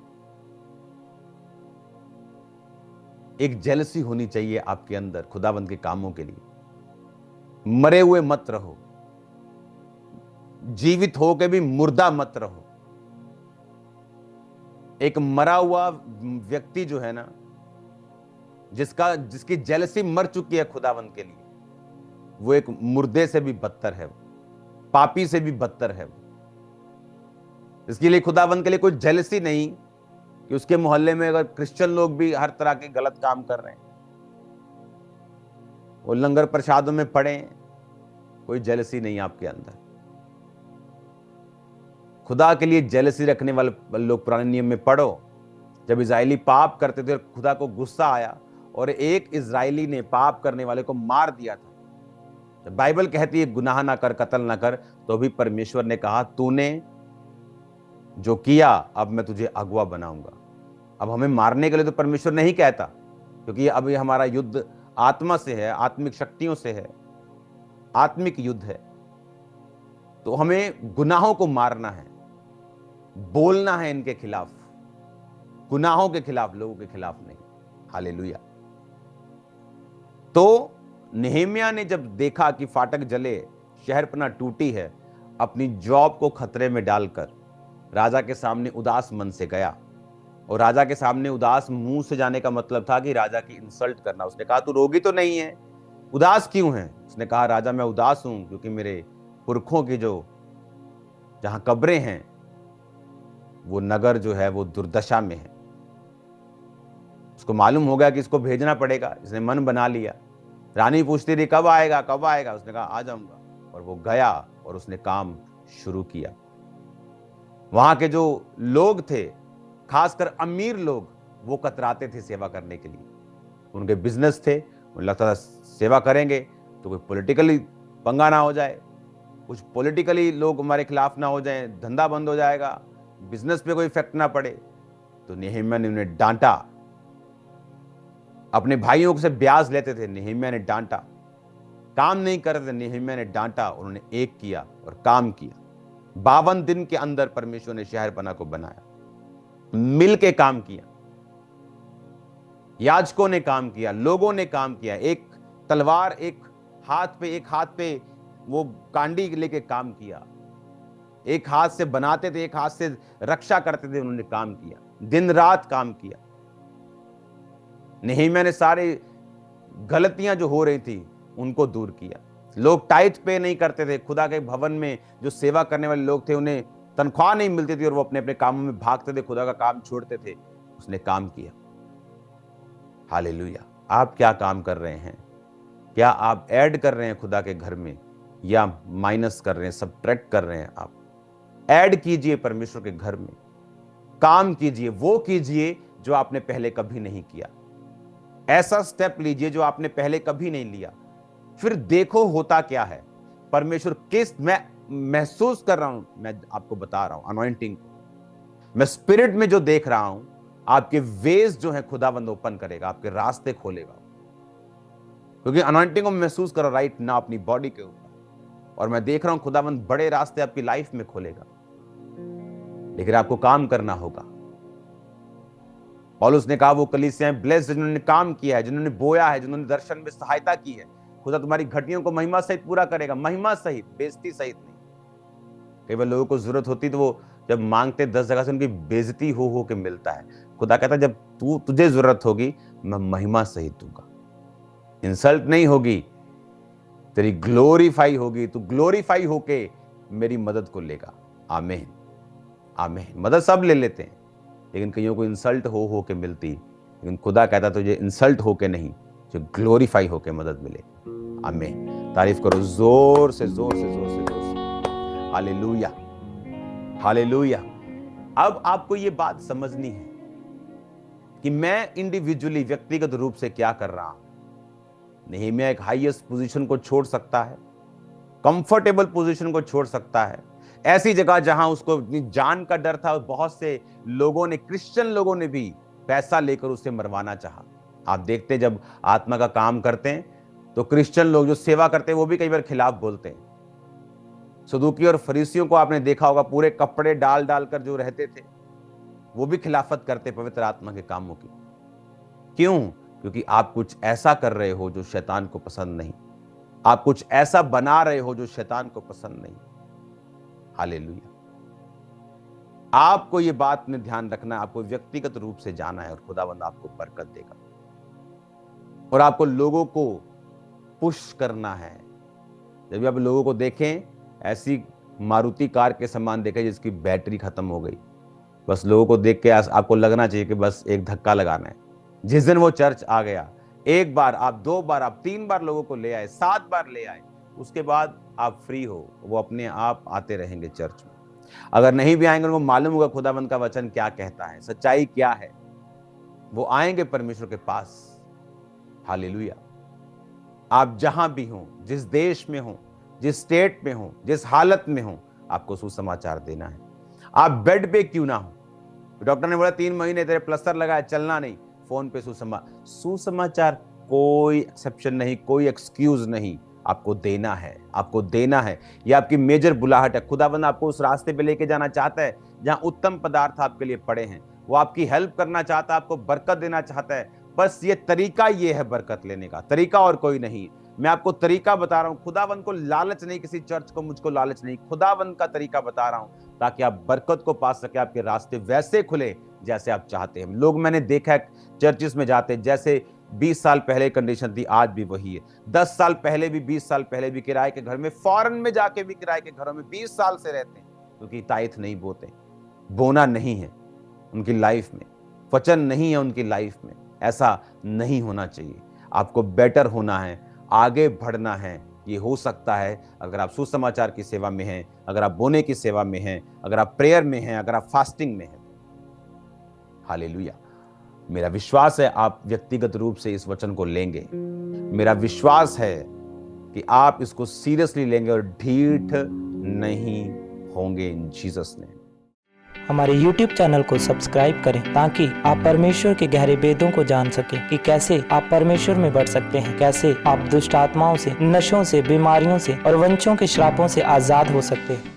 एक जेलसी होनी चाहिए आपके अंदर खुदाबंद के कामों के लिए। मरे हुए मत रहो, जीवित होके भी मुर्दा मत रहो। एक मरा हुआ व्यक्ति जो है ना, जिसकी जेलसी मर चुकी है खुदाबंद के लिए, वो एक मुर्दे से भी बदतर है, पापी से भी बदतर है। इसके लिए खुदाबंद के लिए कोई जेलसी नहीं कि उसके मोहल्ले में अगर क्रिश्चियन लोग भी हर तरह के गलत काम कर रहे हैं, वो लंगर प्रसादों में पड़े, कोई जेलसी नहीं आपके अंदर। खुदा के लिए जेलसी रखने वाले लोग पुराने नियम में पढ़ो, जब इजरायली पाप करते थे खुदा को गुस्सा आया और एक इजरायली ने पाप करने वाले को मार दिया था। जब बाइबल कहती है गुनाह ना कर, कत्ल ना कर, तो भी परमेश्वर ने कहा तूने जो किया अब मैं तुझे अगुआ बनाऊंगा। अब हमें मारने के लिए तो परमेश्वर नहीं कहता, क्योंकि अब ये हमारा युद्ध आत्मा से है, आत्मिक शक्तियों से है, आत्मिक युद्ध है। तो हमें गुनाहों को मारना है, बोलना है इनके खिलाफ, गुनाहों के खिलाफ, लोगों के खिलाफ नहीं। हालेलुया। तो नेहेम्या ने जब देखा कि फाटक जले, शहरपनाह टूटी है, अपनी जॉब को खतरे में डालकर राजा के सामने उदास मन से गया। और राजा के सामने उदास मुंह से जाने का मतलब था कि राजा की इंसल्ट करना। उसने कहा तू रोगी तो नहीं है, उदास क्यों है? उसने कहा राजा मैं उदास हूं क्योंकि मेरे पुरखों की जो जहां कब्रें हैं, वो नगर जो है वो दुर्दशा में है। उसको मालूम हो गया कि इसको भेजना पड़ेगा, इसने मन बना लिया। रानी पूछती रही कब आएगा कब आएगा, उसने कहा आ जाऊंगा, और वो गया और उसने काम शुरू किया। वहां के जो लोग थे, खासकर अमीर लोग, वो कतराते थे सेवा करने के लिए। उनके बिजनेस थे, उन्हें लगता था सेवा करेंगे तो कोई पॉलिटिकली पंगा ना हो जाए, कुछ पॉलिटिकली लोग हमारे खिलाफ ना हो जाए, धंधा बंद हो जाएगा, बिजनेस पे कोई इफेक्ट ना पड़े। तो नेहेम्या ने उन्हें डांटा। अपने भाइयों से ब्याज लेते थे, नेहेम्या ने डांटा। काम नहीं करते थे, नेहेम्या ने डांटा। उन्होंने एक किया और काम किया। 52 दिन के अंदर परमेश्वर ने शहरपनाह को बनाया। मिल के काम किया, याजकों ने काम किया, लोगों ने काम किया। एक तलवार एक हाथ पे वो कांडी लेके काम किया। एक हाथ से बनाते थे, एक हाथ से रक्षा करते थे। उन्होंने काम किया, दिन रात काम किया। नेहेम्या ने सारी गलतियां जो हो रही थी उनको दूर किया। लोग टाइथ पे नहीं करते थे। खुदा के भवन में जो सेवा करने वाले लोग थे, उन्हें तनख्वाह नहीं मिलती थी और वो अपने अपने कामों में भागते थे, खुदा का काम छोड़ते थे। उसने काम किया। हालेलुया। आप क्या काम कर रहे हैं? क्या आप ऐड कर रहे हैं खुदा के घर में, या माइनस कर रहे हैं, सबट्रैक्ट कर रहे हैं? आप ऐड कीजिए परमेश्वर के घर में, काम कीजिए, वो कीजिए जो आपने पहले कभी नहीं किया। ऐसा स्टेप लीजिए जो आपने पहले कभी नहीं लिया। फिर देखो होता क्या है। परमेश्वर मैं महसूस कर रहा हूं, मैं आपको बता रहा हूं अनॉइंटिंग को, मैं स्पिरिट में जो देख रहा हूं, आपके वेज जो है खुदाबंद ओपन करेगा, आपके रास्ते खोलेगा, क्योंकि अनॉइंटिंग को महसूस करो राइट ना अपनी बॉडी के ऊपर, और मैं देख रहा हूं खुदाबंद बड़े रास्ते आपकी लाइफ में खोलेगा, लेकिन आपको काम करना होगा। पौलुस ने कहा वो कलीसियाएं ब्लेस्ड जिन्होंने काम किया है, जिन्होंने बोया है, जिन्होंने दर्शन में सहायता की है। खुदा तुम्हारी घटियों को महिमा सहित पूरा करेगा, महिमा सहित, बेइज्जती सहित नहीं। कई बार लोगों को जरूरत होती तो वो जब मांगते 10 जगह से उनकी बेइज्जती हो के मिलता है। खुदा कहता है जब तुझे जरूरत होगी मैं महिमा सहित दूंगा, इंसल्ट नहीं होगी, तेरी ग्लोरीफाई होगी, तू ग्लोरीफाई होके मेरी मदद को लेगा। आमीन आमीन। मदद सब ले लेते हैं, लेकिन कईयों को इंसल्ट हो के मिलती, लेकिन खुदा कहता तुझे इंसल्ट होके नहीं, जो ग्लोरीफाई होके मदद मिले। आमीन। तारीफ करो जोर से जोर से जोर से जोर से। Hallelujah hallelujah. अब आपको ये बात समझनी है कि मैं इंडिविजुअली व्यक्तिगत रूप से क्या कर रहा हूं। नehemiah एक हाईएस्ट पोजीशन को छोड़ सकता है, कंफर्टेबल पोजीशन को छोड़ सकता है, ऐसी जगह जहां उसको अपनी जान का डर था। बहुत से लोगों ने, क्रिश्चियन लोगों ने भी पैसा लेकर उसे मरवाना चाहा। आप देखते हैं जब आत्मा का काम करते हैं तो क्रिश्चियन लोग जो सेवा करते हैं वो भी कई बार खिलाफ बोलते हैं। सदूकी और फरीसियों को आपने देखा होगा, पूरे कपड़े डाल डालकर जो रहते थे वो भी खिलाफत करते पवित्र आत्मा के कामों की। क्यों? क्योंकि आप कुछ ऐसा कर रहे हो जो शैतान को पसंद नहीं, आप कुछ ऐसा बना रहे हो जो शैतान को पसंद नहीं। हालेलुया। आपको ये बात में ध्यान रखना है, आपको व्यक्तिगत रूप से जाना है और खुदावंद आपको बरकत देगा। और आपको लोगों को पुश करना है। जब भी आप लोगों को देखें, ऐसी मारुति कार के समान देखें जिसकी बैटरी खत्म हो गई, बस लोगों को देख के आपको लगना चाहिए कि बस एक धक्का लगाना है। जिस दिन वो चर्च आ गया, एक बार आप, 2 बार आप, 3 बार लोगों को ले आए, 7 बार ले आए, उसके बाद आप फ्री हो, वो अपने आप आते रहेंगे चर्च में। अगर नहीं भी आएंगे, उनको मालूम होगा खुदाबंद का वचन क्या कहता है, सच्चाई क्या है, वो आएंगे परमेश्वर के पास। हालेलुया। आप जहां भी हो, जिस देश में हो, जिस स्टेट में हो, जिस हालत में हो, आपको सुसमाचार देना है। आप बेड पे क्यों ना हो, डॉक्टर ने बोला 3 महीने तेरे प्लास्टर लगा है, चलना नहीं, फोन पे सुसमाचार, कोई एक्सेप्शन नहीं, कोई एक्सक्यूज नहीं, आपको देना है, आपको देना है। यह आपकी मेजर बुलाहट है। खुदाबंद आपको उस रास्ते पे लेके जाना चाहता है जहां उत्तम पदार्थ आपके लिए पड़े हैं। वो आपकी हेल्प करना चाहता है, आपको बरकत देना चाहता है। बस ये तरीका ये है बरकत लेने का, तरीका और कोई नहीं। मैं आपको तरीका बता रहा हूं, खुदाबंद को लालच नहीं, किसी चर्च को, मुझको लालच नहीं, खुदाबंद का तरीका बता रहा हूं ताकि आप बरकत को पा सके, आपके रास्ते वैसे खुले जैसे आप चाहते हैं। लोग मैंने देखा है चर्चिस में जाते, जैसे 20 साल पहले कंडीशन थी आज भी वही है, 10 साल पहले भी, 20 साल पहले भी किराए के घर में, फॉरेन में जाके भी किराए के घरों में 20 साल से रहते हैं, क्योंकि ताइथ नहीं बोते, बोना नहीं है उनकी लाइफ में, वचन नहीं है उनकी लाइफ में। ऐसा नहीं होना चाहिए। आपको बेटर होना है, आगे बढ़ना है। ये हो सकता है अगर आप सुसमाचार की सेवा में हैं, अगर आप बोने की सेवा में हैं, अगर आप प्रेयर में हैं, अगर आप फास्टिंग में हैं। हालेलुया। मेरा विश्वास है आप व्यक्तिगत रूप से इस वचन को लेंगे। मेरा विश्वास है कि आप इसको सीरियसली लेंगे और ढीठ नहीं होंगे इन जीसस नेम। हमारे YouTube चैनल को सब्सक्राइब करें ताकि आप परमेश्वर के गहरे भेदों को जान सकें कि कैसे आप परमेश्वर में बढ़ सकते हैं, कैसे आप दुष्ट आत्माओं से, नशों से, बीमारियों से और वंशों के श्रापों से आजाद हो सकते हैं।